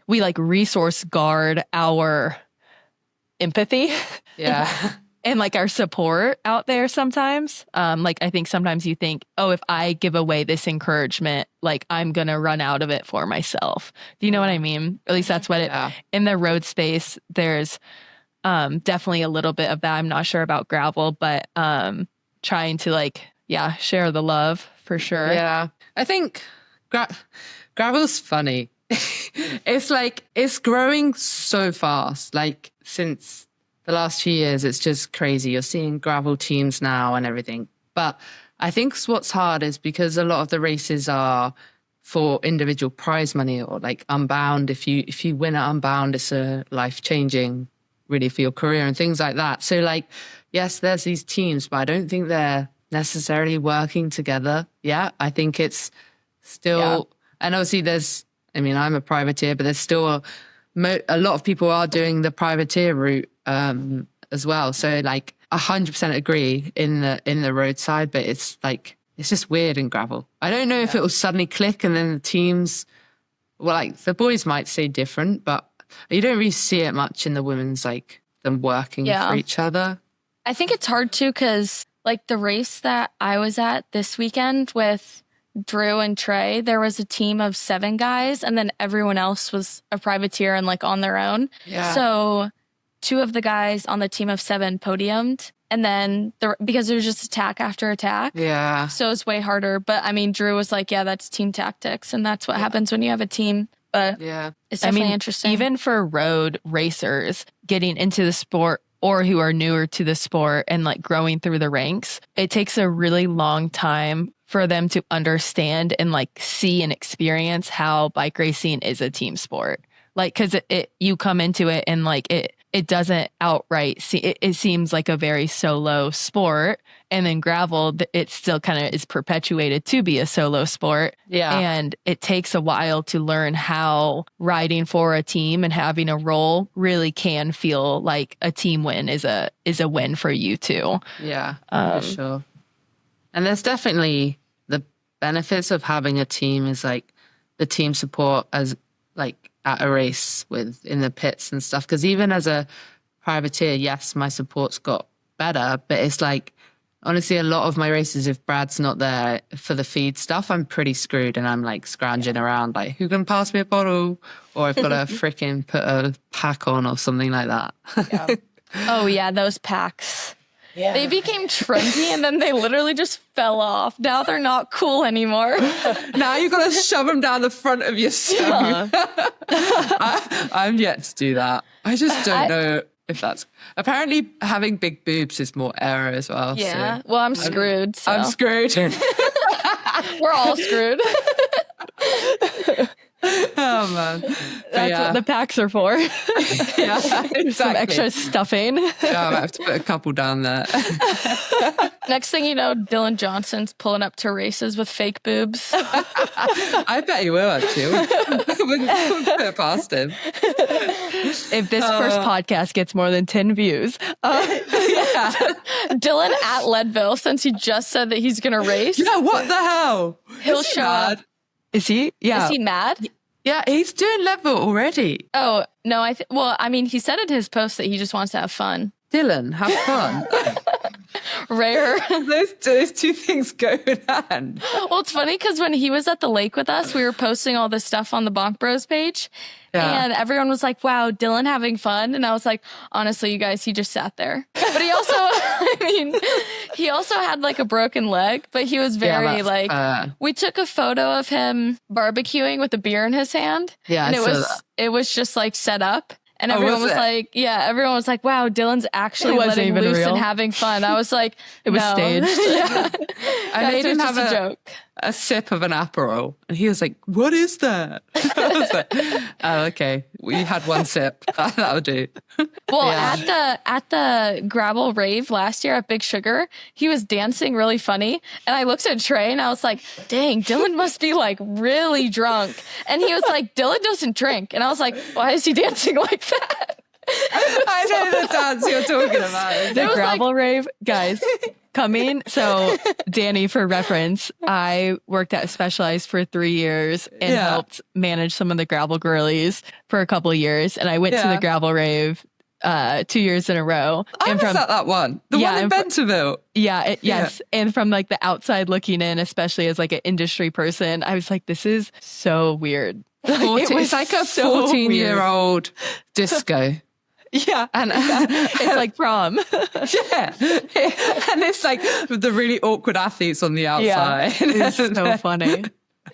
Speaker 3: we like resource guard our empathy.
Speaker 1: Yeah.
Speaker 3: And like our support out there sometimes. Like I think sometimes you think, oh, if I give away this encouragement, like I'm going to run out of it for myself. Do you know what I mean? At least that's what in the road space, there's definitely a little bit of that. I'm not sure about gravel, but trying to like, share the love for sure.
Speaker 1: Yeah. I think gravel's funny. It's like, it's growing so fast. Like since the last few years, it's just crazy. You're seeing gravel teams now and everything. But I think what's hard is because a lot of the races are for individual prize money or like Unbound. If you win at Unbound, it's a life-changing really for your career and things like that. So like, yes, there's these teams, but I don't think they're necessarily working together. Yeah, I think it's still, and obviously I'm a privateer, but there's still a lot of people are doing the privateer route as well. So like 100% agree in the roadside, but it's like, it's just weird in gravel. I don't know if it will suddenly click and then the teams, well, like the boys might say different, but you don't really see it much in the women's, like them working for each other.
Speaker 2: I think it's hard too, because like the race that I was at this weekend with Drew and Trey, there was a team of 7 guys and then everyone else was a privateer and like on their own.
Speaker 1: Yeah.
Speaker 2: So 2 of the guys on the team of 7 podiumed. And then because it was just attack after attack.
Speaker 1: Yeah.
Speaker 2: So it's way harder. But I mean, Drew was like, that's team tactics. And that's what happens when you have a team. But it's definitely interesting.
Speaker 3: Even for road racers getting into the sport or who are newer to the sport and like growing through the ranks, it takes a really long time for them to understand and like see and experience how bike racing is a team sport. Like, cause you come into it and like it doesn't outright see it seems like a very solo sport, and then gravel it still kind of is perpetuated to be a solo sport. And it takes a while to learn how riding for a team and having a role really can feel like a team win is a win for you too.
Speaker 1: For sure. And there's definitely the benefits of having a team is like the team support as like at a race in the pits and stuff. Because even as a privateer, yes, my support's got better, but it's like, honestly, a lot of my races, if Brad's not there for the feed stuff, I'm pretty screwed, and I'm like scrounging around like, who can pass me a bottle? Or I've got to freaking put a pack on or something like that.
Speaker 2: Yeah. Oh yeah, those packs. Yeah. They became trendy and then they literally just fell off. Now they're not cool anymore.
Speaker 1: Now you've got to shove them down the front of your stomach. I'm yet to do that. I just don't know if that's... Apparently having big boobs is more error as well.
Speaker 2: Yeah.
Speaker 1: So.
Speaker 2: Well, I'm screwed. So.
Speaker 1: I'm screwed.
Speaker 2: We're all screwed.
Speaker 1: Oh man,
Speaker 3: that's what the packs are for.
Speaker 1: Yeah, exactly.
Speaker 3: Some extra stuffing.
Speaker 1: Yeah, I have to put a couple down there.
Speaker 2: Next thing you know, Dylan Johnson's pulling up to races with fake boobs.
Speaker 1: I bet he will actually. We'll put it past him.
Speaker 3: If this first podcast gets more than 10 views.
Speaker 2: Dylan at Leadville, since he just said that he's going to race.
Speaker 1: Yeah, what the hell?
Speaker 2: He'll show up.
Speaker 3: Is he? Yeah.
Speaker 2: Is he mad?
Speaker 1: Yeah, he's doing level already.
Speaker 2: Oh, no. He said in his post that he just wants to have fun.
Speaker 1: Dylan, have fun.
Speaker 2: Rare.
Speaker 1: Those two things go in hand.
Speaker 2: Well, it's funny because when he was at the lake with us, we were posting all this stuff on the Bonk Bros page. Yeah. And everyone was like, wow, Dylan having fun. And I was like, honestly, you guys, he just sat there. But he also, he also had like a broken leg, but he was very we took a photo of him barbecuing with a beer in his hand.
Speaker 1: Yeah.
Speaker 2: And it was just like set up. And everyone was like, wow, Dylan's actually letting loose and having fun. I was like,
Speaker 3: it was staged.
Speaker 2: Yeah.
Speaker 1: I made him have
Speaker 2: a joke.
Speaker 1: A sip of an Aperol. And he was like, what is that? I was like, oh, okay. We had one sip. That'll do.
Speaker 2: Well, at the Gravel Rave last year at Big Sugar, he was dancing really funny. And I looked at Trey and I was like, dang, Dylan must be like really drunk. And he was like, Dylan doesn't drink. And I was like, why is he dancing like that?
Speaker 1: I know the dance you're talking about.
Speaker 3: The Gravel Rave, guys. Coming. So Danni, for reference, I worked at Specialized for 3 years and helped manage some of the gravel girlies for a couple of years. And I went to the Gravel Rave 2 years in a row.
Speaker 1: I was at that one. The one in Bentonville.
Speaker 3: Yes. And from like the outside looking in, especially as like an industry person, I was like, this is so weird.
Speaker 1: It's like a 14-year-old disco.
Speaker 3: Yeah. And it's like prom.
Speaker 1: Yeah. And it's like the really awkward athletes on the outside.
Speaker 3: Yeah. It's so funny.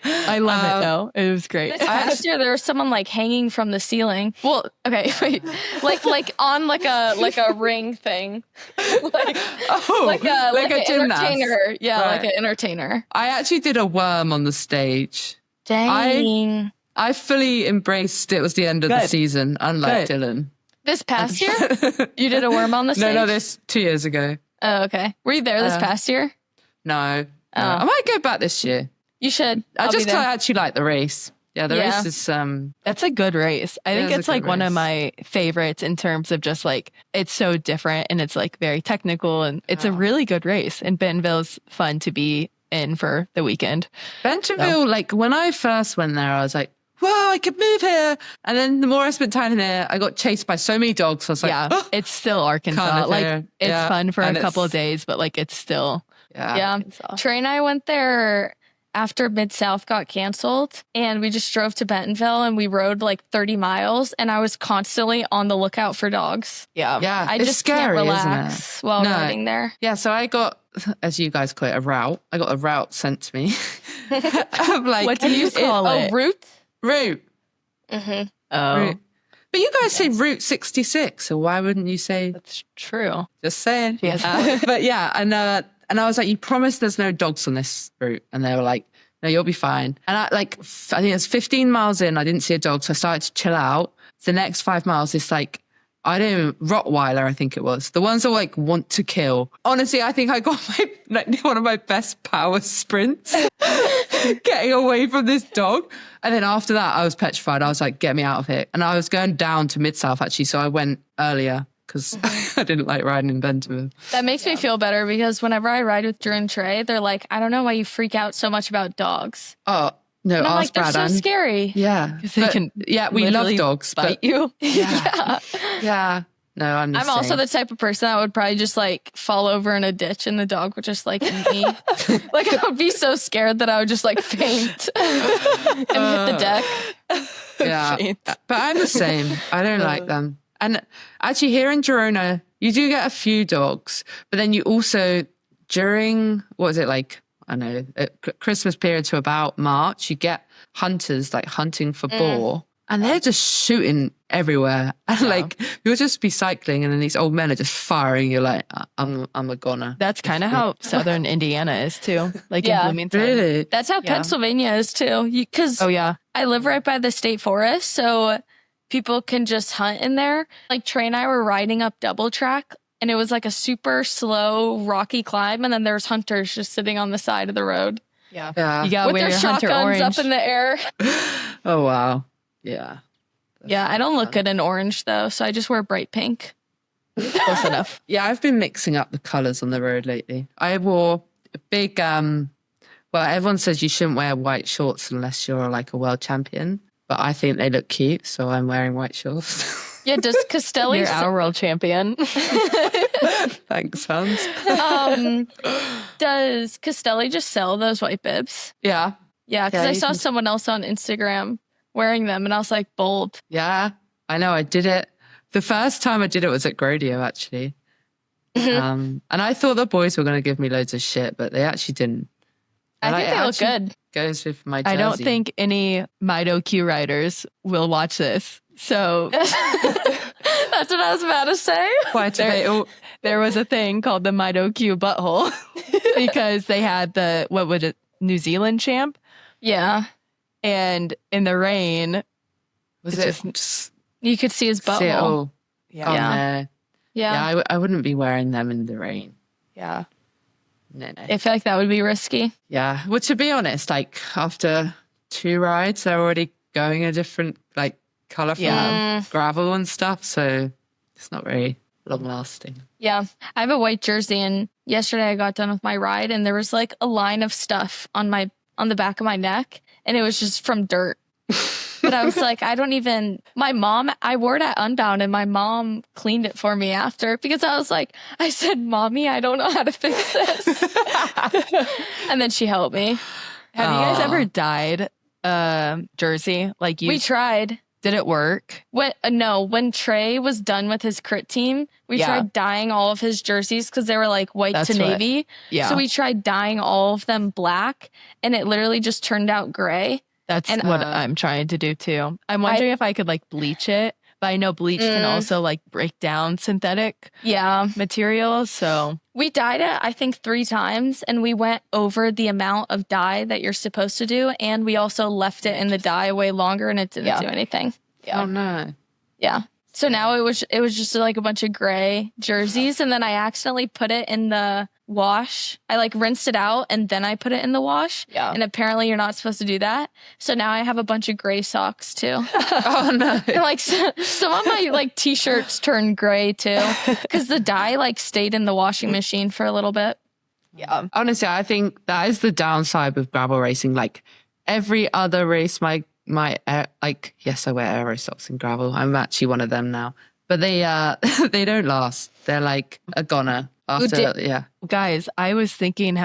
Speaker 3: I love it though. It was great.
Speaker 2: This past year there was someone like hanging from the ceiling. Well, okay, wait. Like on like a ring thing. like a
Speaker 1: gymnast.
Speaker 2: Entertainer. Yeah, right. Like an entertainer.
Speaker 1: I actually did a worm on the stage.
Speaker 2: Dang.
Speaker 1: I fully embraced it was the end of the season, unlike Dylan.
Speaker 2: This past year? You did a worm on the stage?
Speaker 1: No, this 2 years ago.
Speaker 2: Oh, okay. Were you there this past year?
Speaker 1: No. I might go back this year.
Speaker 2: You should.
Speaker 1: I actually like the race. Yeah, the race is...
Speaker 3: That's a good race. I think it's like one of my favorites in terms of just like, it's so different and it's like very technical and it's a really good race. And Bentonville's fun to be in for the weekend.
Speaker 1: Bentonville, like when I first went there, I was like, whoa, I could move here. And then the more I spent time in there, I got chased by so many dogs. So I was like,
Speaker 3: it's still Arkansas. Like it's fun for a couple of days, but like it's still Arkansas.
Speaker 2: Trey and I went there after Mid-South got canceled and we just drove to Bentonville and we rode like 30 miles and I was constantly on the lookout for dogs.
Speaker 1: Yeah.
Speaker 2: I just
Speaker 1: scary,
Speaker 2: can't relax while riding there.
Speaker 1: Yeah, so I got, as you guys call it, a route. I got a route sent to me. Like,
Speaker 3: what do you call it?
Speaker 1: Route.
Speaker 2: Mm-hmm.
Speaker 3: Oh.
Speaker 1: Route. But you guys say Route 66, so why wouldn't you say...
Speaker 3: That's true.
Speaker 1: Just saying.
Speaker 3: Yes.
Speaker 1: But yeah, and I was like, you promised there's no dogs on this route. And they were like, no, you'll be fine. And I think it's 15 miles in, I didn't see a dog, so I started to chill out. The next 5 miles, it's like, Rottweiler, I think it was. The ones that like want to kill. Honestly, I think I got one of my best power sprints getting away from this dog. And then after that, I was petrified. I was like, get me out of here. And I was going down to Mid-South actually, so I went earlier because I didn't like riding in Bentonville.
Speaker 2: That makes me feel better because whenever I ride with Drew and Trey, they're like, I don't know why you freak out so much about dogs.
Speaker 1: Oh, No,
Speaker 2: And I'm like,
Speaker 1: ask
Speaker 2: they're
Speaker 1: Brad.
Speaker 2: so scary.
Speaker 1: Yeah.
Speaker 3: They can
Speaker 1: we love
Speaker 3: literally
Speaker 1: dogs.
Speaker 3: bite
Speaker 1: But
Speaker 3: you.
Speaker 1: yeah. Yeah. No, I'm the
Speaker 2: I'm also
Speaker 1: same.
Speaker 2: the type of person that would probably just like fall over in a ditch and the dog would just like eat me. Like I would be so scared that I would just like faint and hit the deck.
Speaker 1: Yeah.
Speaker 3: Faint.
Speaker 1: But I'm the same. I don't like them. And actually here in Girona, you do get a few dogs, but then you also, during, what is it like, I don't know, at Christmas period to about March, you get hunters like hunting for boar. And they're just shooting everywhere. And like, you'll just be cycling and then these old men are just firing. You're like, I'm a goner.
Speaker 3: That's kind of how southern Indiana is too. Like in
Speaker 2: Yeah.
Speaker 3: Bloomington.
Speaker 1: Really?
Speaker 2: That's how Pennsylvania is too. Because
Speaker 3: Oh yeah.
Speaker 2: I live right by the state forest, so people can just hunt in there. Like Trey and I were riding up double track and it was like a super slow, rocky climb. And then there's hunters just sitting on the side of the road.
Speaker 3: Yeah.
Speaker 1: Yeah.
Speaker 3: You gotta
Speaker 2: With
Speaker 3: wear
Speaker 2: their
Speaker 3: your hunter
Speaker 2: shotguns
Speaker 3: orange.
Speaker 2: up in the air.
Speaker 1: Oh, wow. Yeah.
Speaker 2: Yeah, I don't look good in orange though, so I just wear bright pink.
Speaker 3: Close enough.
Speaker 1: Yeah, I've been mixing up the colours on the road lately. I wore a big, well, everyone says you shouldn't wear white shorts unless you're like a world champion. But I think they look cute, so I'm wearing white shorts.
Speaker 2: Yeah, does Castelli
Speaker 3: You're our world champion.
Speaker 1: Thanks, Hans.
Speaker 2: does Castelli just sell those white bibs?
Speaker 1: Yeah.
Speaker 2: Yeah, because
Speaker 1: Yeah,
Speaker 2: I
Speaker 1: you
Speaker 2: saw
Speaker 1: can-
Speaker 2: someone else on Instagram wearing them and I was like, bold.
Speaker 1: Yeah, I know. I did it. The first time I did it was at Grodio, actually. And I thought the boys were going to give me loads of shit, but they actually didn't.
Speaker 2: I
Speaker 1: And
Speaker 2: think
Speaker 1: it
Speaker 2: they look
Speaker 1: actually
Speaker 2: good.
Speaker 1: Goes with my jersey.
Speaker 3: I don't think any Mido Q riders will watch this. So
Speaker 2: That's what I was about to say.
Speaker 1: Why do they all?
Speaker 3: there was a thing called the Mido Q butthole because they had the, what was it, New Zealand champ?
Speaker 2: Yeah,
Speaker 3: And in the rain,
Speaker 1: Was
Speaker 3: It's
Speaker 1: it just
Speaker 2: you could see his
Speaker 1: see it
Speaker 2: butthole.
Speaker 1: all?
Speaker 3: yeah.
Speaker 1: Oh,
Speaker 2: Yeah.
Speaker 1: no.
Speaker 2: Yeah.
Speaker 1: Yeah, I wouldn't be wearing them in the rain.
Speaker 3: Yeah.
Speaker 1: No, no.
Speaker 2: I feel like that would be risky.
Speaker 1: Yeah. Well, to be honest, like after 2 rides, they're already going a different, like, colourful
Speaker 3: Yeah.
Speaker 1: gravel and stuff. So it's not very long lasting.
Speaker 2: Yeah. I have a white jersey and yesterday I got done with my ride and there was like a line of stuff on the back of my neck and it was just from dirt. But I was like, I wore it at Unbound and my mom cleaned it for me after because I said, Mommy, I don't know how to fix this. And then she helped me.
Speaker 3: Have you guys
Speaker 1: Aw.
Speaker 3: ever dyed jersey? Like you
Speaker 2: We tried.
Speaker 3: did it work?
Speaker 2: When Trey was done with his crit team, we
Speaker 3: Yeah.
Speaker 2: tried dyeing all of his jerseys because they were like white
Speaker 3: That's
Speaker 2: to
Speaker 3: what-
Speaker 2: navy.
Speaker 3: Yeah.
Speaker 2: So we tried dyeing all of them black and it literally just turned out gray.
Speaker 3: That's
Speaker 2: and,
Speaker 3: what I'm trying to do too. I'm wondering if I could like bleach it, but I know bleach can also like break down synthetic
Speaker 2: Yeah.
Speaker 3: materials. So
Speaker 2: We dyed it, I think, 3 times, and we went over the amount of dye that you're supposed to do. And we also left it in the dye way longer and it didn't do anything.
Speaker 3: Yeah.
Speaker 1: Oh, no.
Speaker 2: Yeah. So now it was just like a bunch of gray jerseys. And then I accidentally put it in the wash. I like rinsed it out and then I put it in the wash.
Speaker 3: Yeah.
Speaker 2: And apparently you're not supposed to do that. So now I have a bunch of gray socks too.
Speaker 1: Oh, no.
Speaker 2: And like some of my like t-shirts turned gray too because the dye like stayed in the washing machine for a little bit.
Speaker 3: yeah.
Speaker 1: Honestly, I think that is the downside with gravel racing. Like every other race, yes, I wear aero socks in gravel. I'm actually one of them now, but they they don't last. They're like a goner after. Yeah,
Speaker 3: Guys, I was thinking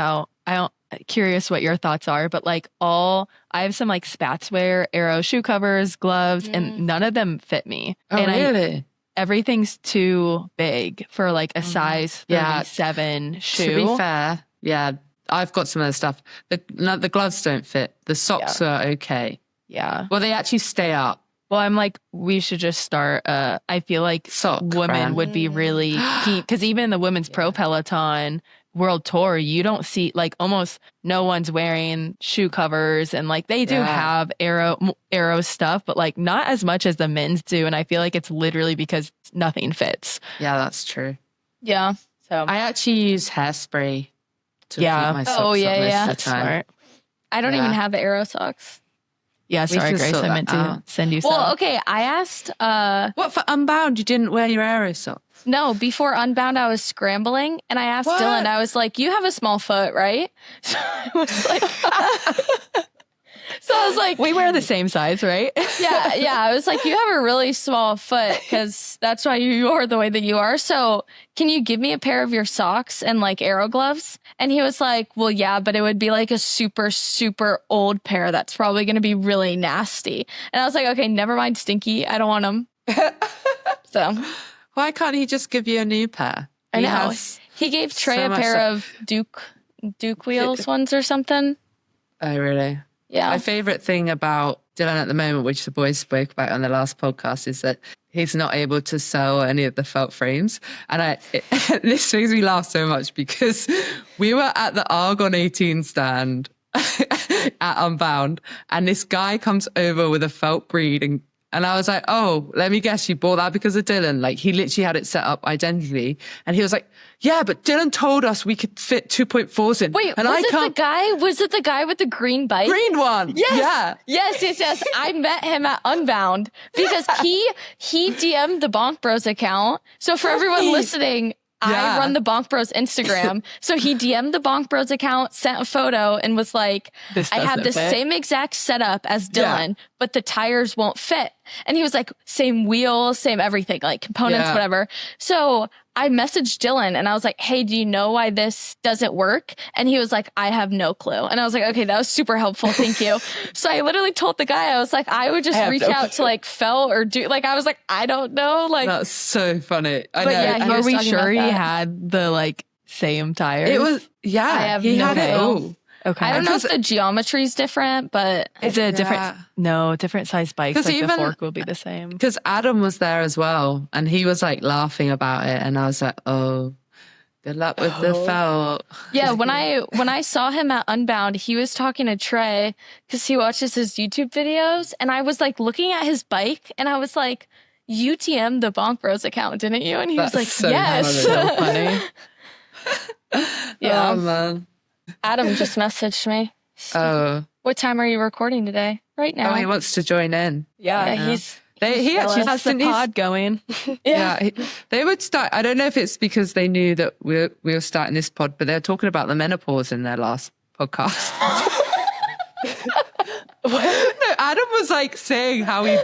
Speaker 3: curious what your thoughts are, but like I have some like Spatswear Aero shoe covers, gloves, and none of them fit me.
Speaker 1: oh
Speaker 3: and
Speaker 1: really?
Speaker 3: Everything's too big for like a size
Speaker 1: Yeah.
Speaker 3: 37 shoe.
Speaker 1: To be fair, yeah, I've got some of the stuff. The gloves don't fit. The socks are okay.
Speaker 3: Yeah.
Speaker 1: Well, they actually stay up.
Speaker 3: Well, I'm like, we should just start. I feel like
Speaker 1: Sock
Speaker 3: women
Speaker 1: brand.
Speaker 3: would be really keen because even the women's pro peloton world tour, you don't see like almost no one's wearing shoe covers, and like they do have aero stuff, but like not as much as the men's do. And I feel like it's literally because nothing fits.
Speaker 1: Yeah, that's true.
Speaker 2: Yeah.
Speaker 3: So
Speaker 1: I actually use hairspray to
Speaker 3: Yeah.
Speaker 1: keep my socks
Speaker 2: Oh,
Speaker 1: up
Speaker 2: yeah,
Speaker 1: most
Speaker 2: yeah.
Speaker 1: of the
Speaker 3: that's
Speaker 1: time.
Speaker 3: smart.
Speaker 2: I don't
Speaker 1: Yeah.
Speaker 2: even have aero socks.
Speaker 3: Yeah, sorry,
Speaker 1: can
Speaker 3: Grace.
Speaker 1: sort
Speaker 3: I
Speaker 1: that
Speaker 3: meant to
Speaker 1: out.
Speaker 3: send you some.
Speaker 2: Well, okay. I asked,
Speaker 1: What, for Unbound? You didn't wear your aero socks?
Speaker 2: no, before Unbound, I was scrambling and I asked
Speaker 1: What?
Speaker 2: Dylan, I was like, you have a small foot, right? So I was like,
Speaker 3: we wear the same size, right?
Speaker 2: yeah. I was like, you have a really small foot because that's why you are the way that you are. So can you give me a pair of your socks and like arrow gloves? And he was like, well, yeah, but it would be like a super, super old pair. That's probably going to be really nasty. And I was like, okay, never mind, stinky. I don't want them. So
Speaker 1: why can't he just give you a new pair?
Speaker 2: I know. He gave Trey
Speaker 1: so
Speaker 2: a pair of Duke wheels ones or something.
Speaker 1: Oh, really?
Speaker 2: Yeah.
Speaker 1: My favorite thing about Dylan at the moment, which the boys spoke about on the last podcast, is that he's not able to sell any of the felt frames. And this makes me laugh so much because we were at the Argon 18 stand at Unbound, and this guy comes over with a felt breed, and I was like, oh, let me guess, you bought that because of Dylan. Like, he literally had it set up identically. And he was like, yeah, but Dylan told us we could fit 2.4s in.
Speaker 2: Wait,
Speaker 1: and
Speaker 2: was it the guy with the green bike?
Speaker 1: Green one.
Speaker 2: Yes. Yeah. Yes. I met him at Unbound because he DM'd the Bonk Bros account. So for everyone listening, I run the Bonk Bros Instagram. So he DM'd the Bonk Bros account, sent a photo, and was like, I have the same exact setup as Dylan, but the tires won't fit. And he was like, same wheels, same everything, like components, whatever. So I messaged Dylan and I was like, hey, do you know why this doesn't work? And he was like, I have no clue. And I was like, okay, that was super helpful. Thank you. So I literally told the guy, I was like, I would just reach out to like Fel or do, like, I was like, I don't know. Like,
Speaker 1: that's so funny. I
Speaker 2: but
Speaker 1: know.
Speaker 2: yeah,
Speaker 3: are we sure he had the like same tires?
Speaker 1: It was,
Speaker 2: I have
Speaker 1: he
Speaker 2: no
Speaker 1: had it
Speaker 2: clue.
Speaker 1: all.
Speaker 3: Okay.
Speaker 2: I don't know if the geometry is different, but
Speaker 3: is it a different size bikes? Like the fork will be the same.
Speaker 1: Because Adam was there as well, and he was like laughing about it, and I was like, oh, good luck with the felt.
Speaker 2: Yeah, when I saw him at Unbound, he was talking to Trey because he watches his YouTube videos, and I was like looking at his bike, and I was like, you TM'd the Bonk Bros account, didn't you? And he was like,
Speaker 1: so
Speaker 2: yes.
Speaker 3: So funny.
Speaker 2: Yeah.
Speaker 1: Oh, man.
Speaker 2: Adam just messaged me.
Speaker 1: Oh.
Speaker 2: What time are you recording today? Right now.
Speaker 1: Oh, he wants to join in.
Speaker 2: Yeah.
Speaker 1: He actually
Speaker 3: has the pod going.
Speaker 1: They would start. I don't know if it's because they knew that we were starting this pod, but they're talking about the menopause in their last podcast. No, Adam was like saying how he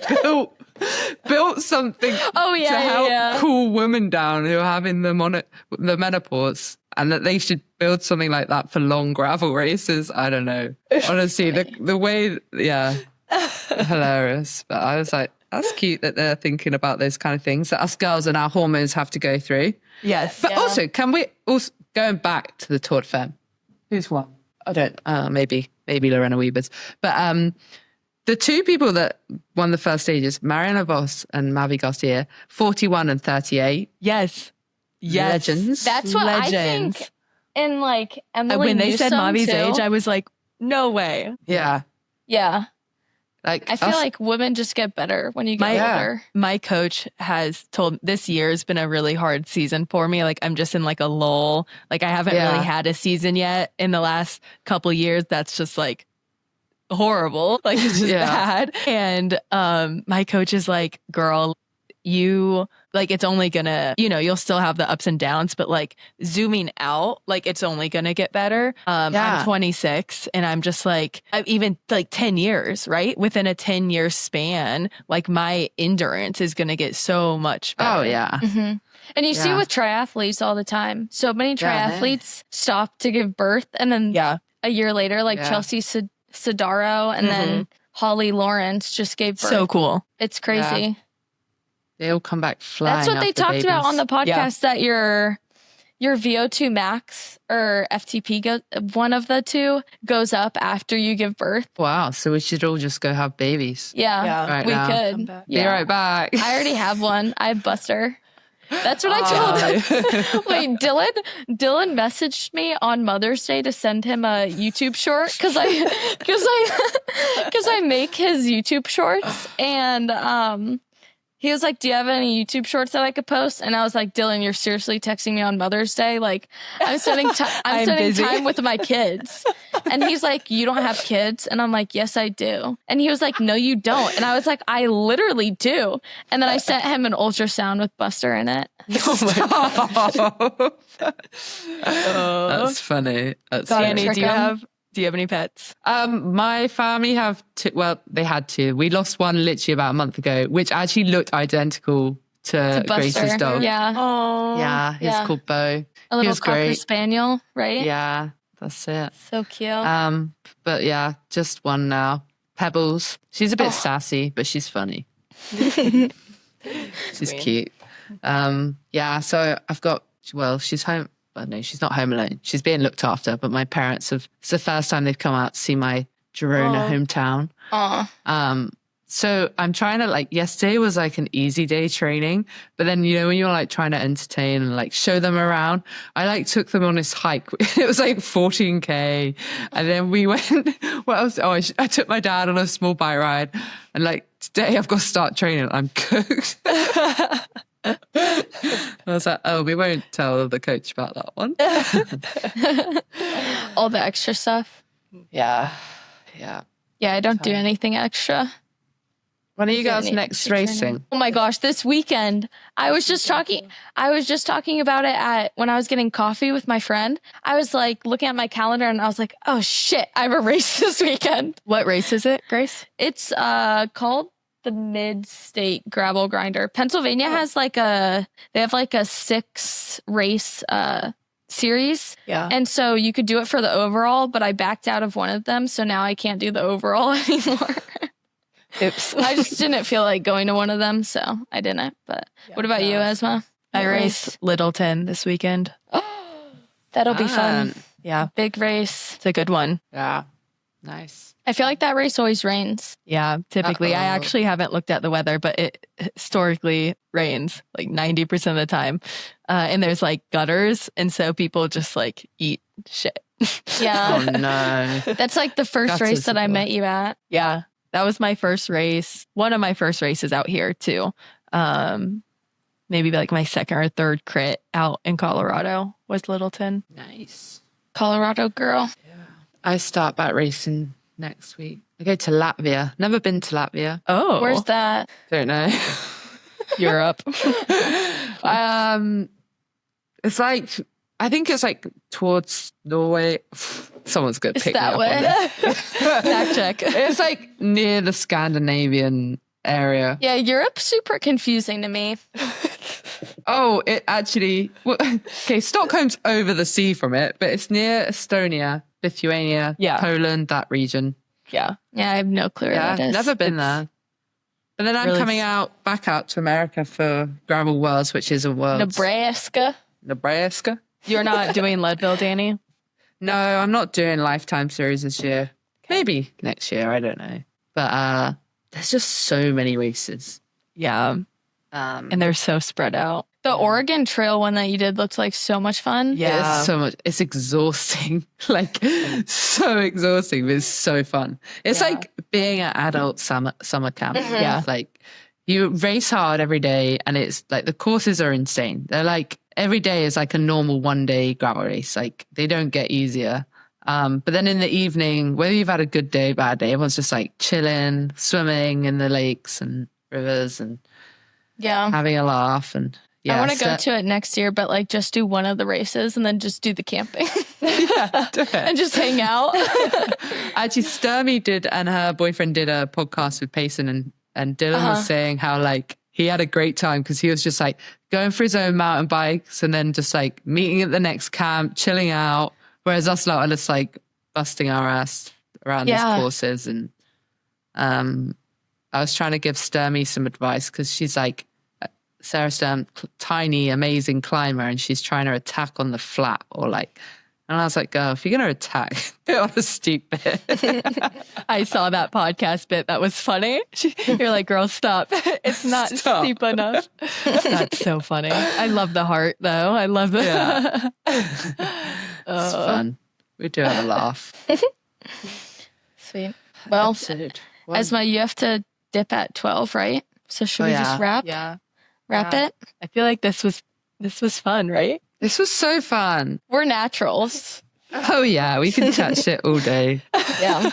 Speaker 1: built something to help cool women down who are having the menopause, and that they should build something like that for long gravel races. I don't know. Honestly, the way, hilarious. But I was like, that's cute that they're thinking about those kind of things that us girls and our hormones have to go through.
Speaker 3: Yes.
Speaker 1: But also, can we also, going back to the Tour de Femme, who's won? I don't, maybe Lorena Wiebers. But the two people that won the first stages, Mariana Vos and Mavi Garcia, 41 and 38.
Speaker 3: Yes.
Speaker 1: Legends.
Speaker 2: That's what
Speaker 3: Legends.
Speaker 2: I think. And like Emily
Speaker 3: when they
Speaker 2: Newsom
Speaker 3: said Mavi's
Speaker 2: too.
Speaker 3: age, I was like, no way.
Speaker 1: Yeah.
Speaker 2: Yeah.
Speaker 1: Like,
Speaker 2: I feel like women just get better when you get older.
Speaker 3: My coach has told this year has been a really hard season for me. Like I'm just in like a lull. Like I haven't really had a season yet in the last couple years. That's just like horrible. Like it's just bad. And my coach is like, girl, you like it's only gonna, you'll still have the ups and downs, but like zooming out, like it's only gonna get better. I'm 26 and I'm just like, I've even like 10 years, right? Within a 10-year span, like my endurance is gonna get so much better.
Speaker 1: Oh, yeah.
Speaker 2: Mm-hmm. And you see with triathletes all the time. So many triathletes stop to give birth and then a year later, like Chelsea Sodaro and then Holly Lawrence just gave birth.
Speaker 3: So cool.
Speaker 2: It's crazy.
Speaker 1: Yeah. They all come back flying.
Speaker 2: That's what they talked about on the podcast, that your VO2 max or FTP, one of the two, goes up after you give birth.
Speaker 1: Wow. So we should all just go have babies.
Speaker 2: Yeah, we could.
Speaker 1: Be right back.
Speaker 2: I already have one. I have Buster. That's what I told him. Wait, Dylan messaged me on Mother's Day to send him a YouTube short because I make his YouTube shorts, and he was like, do you have any YouTube shorts that I could post? And I was like, Dylan, you're seriously texting me on Mother's Day? Like, I'm spending time with my kids. And he's like, you don't have kids? And I'm like, yes, I do. And he was like, no, you don't. And I was like, I literally do. And then I sent him an ultrasound with Buster in it.
Speaker 1: Oh my God. That's funny.
Speaker 3: Danni, do Do you have any pets?
Speaker 1: My family have two. Well, they had two. We lost one literally about a month ago, which actually looked identical to Grace's dog.
Speaker 2: Yeah.
Speaker 3: Oh.
Speaker 1: Yeah, he's called Bo.
Speaker 2: A little
Speaker 1: was
Speaker 2: Cocker
Speaker 1: great.
Speaker 2: Spaniel, right?
Speaker 1: Yeah, that's it.
Speaker 2: So cute.
Speaker 1: But yeah, just one now. Pebbles. She's a bit sassy, but she's funny. She's cute. Yeah, so I've got, well, she's home. Well, no, she's not home alone. She's being looked after, but my parents have, it's the first time they've come out to see my Girona hometown. So I'm trying to, like, yesterday was like an easy day training, but then, you know, when you're like trying to entertain and like show them around, I like took them on this hike. It was like 14K. And then we went, what else? Oh, I took my dad on a small bike ride, and like today I've got to start training. I'm cooked. I was like, oh, we won't tell the coach about that one.
Speaker 2: All the extra stuff.
Speaker 1: Yeah.
Speaker 2: Yeah, I don't do anything extra.
Speaker 1: When are you guys next racing?
Speaker 2: Oh my gosh, this weekend. I was just talking about it when I was getting coffee with my friend. I was like looking at my calendar and I was like, oh shit, I have a race this weekend.
Speaker 3: What race is it, Grace?
Speaker 2: It's called the Mid-State Gravel Grinder. Pennsylvania has they have like a 6 race series.
Speaker 3: Yeah.
Speaker 2: And so you could do it for the overall, but I backed out of one of them, so now I can't do the overall anymore.
Speaker 3: Oops.
Speaker 2: I just didn't feel like going to one of them, so I didn't. But what about you, Esma?
Speaker 3: I race Littleton this weekend.
Speaker 2: That'll be fun.
Speaker 3: Yeah.
Speaker 2: Big race.
Speaker 3: It's a good one.
Speaker 1: Yeah. Nice.
Speaker 2: I feel like that race always rains.
Speaker 3: Yeah, typically. I actually haven't looked at the weather, but it historically rains like 90% of the time. And there's like gutters. And so people just like eat shit.
Speaker 2: Yeah.
Speaker 1: Oh, no.
Speaker 2: That's like the first race that I met you at.
Speaker 3: Yeah. That was my first race. One of my first races out here too. Maybe like my second or third crit out in Colorado was Littleton.
Speaker 1: Nice.
Speaker 2: Colorado girl.
Speaker 1: Yeah. I start back racing next week. I go to Latvia. Never been to Latvia.
Speaker 3: Oh.
Speaker 2: Where's that?
Speaker 1: Don't know.
Speaker 3: Europe.
Speaker 1: It's like, I think it's like towards Norway. Someone's going to pick me up on it.
Speaker 3: Fact check.
Speaker 1: It's like near the Scandinavian area.
Speaker 2: Yeah, Europe's super confusing to me.
Speaker 1: Oh, it actually, okay, Stockholm's over the sea from it, but it's near Estonia, Lithuania, Poland, that region.
Speaker 3: Yeah.
Speaker 2: Yeah, I have no clue where that is.
Speaker 1: Never been there. But then I'm
Speaker 3: really
Speaker 1: coming back out to America for Gravel Worlds, which is a world.
Speaker 2: Nebraska.
Speaker 3: You're not doing Leadville, Danny?
Speaker 1: No, I'm not doing Lifetime Series this year. Maybe next year, I don't know. But there's just so many races.
Speaker 3: Yeah. And they're so spread out.
Speaker 2: The Oregon Trail one that you did looked like so much fun.
Speaker 1: Yeah. It's so much. It's exhausting. Like, so exhausting, but it's so fun. It's like being an adult summer camp.
Speaker 2: Mm-hmm.
Speaker 3: Yeah.
Speaker 1: Like, you race hard every day, and it's like the courses are insane. They're like, every day is like a normal 1-day gravel race. Like, they don't get easier. But then in the evening, whether you've had a good day, bad day, everyone's just like chilling, swimming in the lakes and rivers and having a laugh. And
Speaker 2: I want to go to it next year, but like just do one of the races and then just do the camping. And just hang out.
Speaker 1: Actually, Sturmy and her boyfriend did a podcast with Payson, and Dylan was saying how like he had a great time because he was just like going for his own mountain bikes and then just like meeting at the next camp, chilling out. Whereas us lot are just like busting our ass around these courses. And I was trying to give Sturmy some advice because she's like, Sarah Sturm, tiny, amazing climber, and she's trying to attack on the flat or like, and I was like, girl, if you're going to attack, do it on a steep bit.
Speaker 3: I saw that podcast bit. That was funny. You're like, girl, stop. It's not steep enough. That's so funny. I love the heart, though. I love the...
Speaker 1: Yeah. It's fun. We do have a laugh.
Speaker 2: Sweet. Well, Esma, you have to dip at 12, right? So should we just wrap?
Speaker 3: Yeah.
Speaker 2: Wrap it?
Speaker 3: I feel like this was fun, right?
Speaker 1: This was so fun.
Speaker 2: We're naturals.
Speaker 1: Oh, yeah. We can chat shit all day.
Speaker 2: Yeah.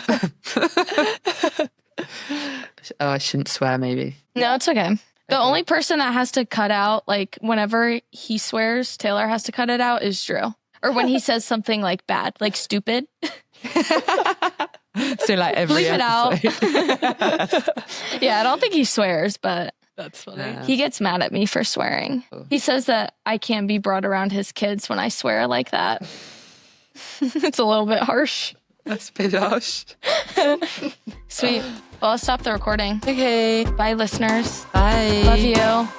Speaker 1: Oh, I shouldn't swear, maybe.
Speaker 2: No, it's okay. The only person that has to cut out, like, whenever he swears, Taylor has to cut it out, is Drew. Or when he says something, like, bad, like, stupid.
Speaker 1: So like every
Speaker 2: Bleep it out. Yeah, I don't think he swears, but
Speaker 3: That's funny.
Speaker 2: he gets mad at me for swearing. He says that I can't be brought around his kids when I swear like that. It's a little bit harsh.
Speaker 1: That's a bit harsh.
Speaker 2: Sweet. Well, I'll stop the recording.
Speaker 1: Okay.
Speaker 2: Bye, listeners.
Speaker 1: Bye.
Speaker 2: Love you.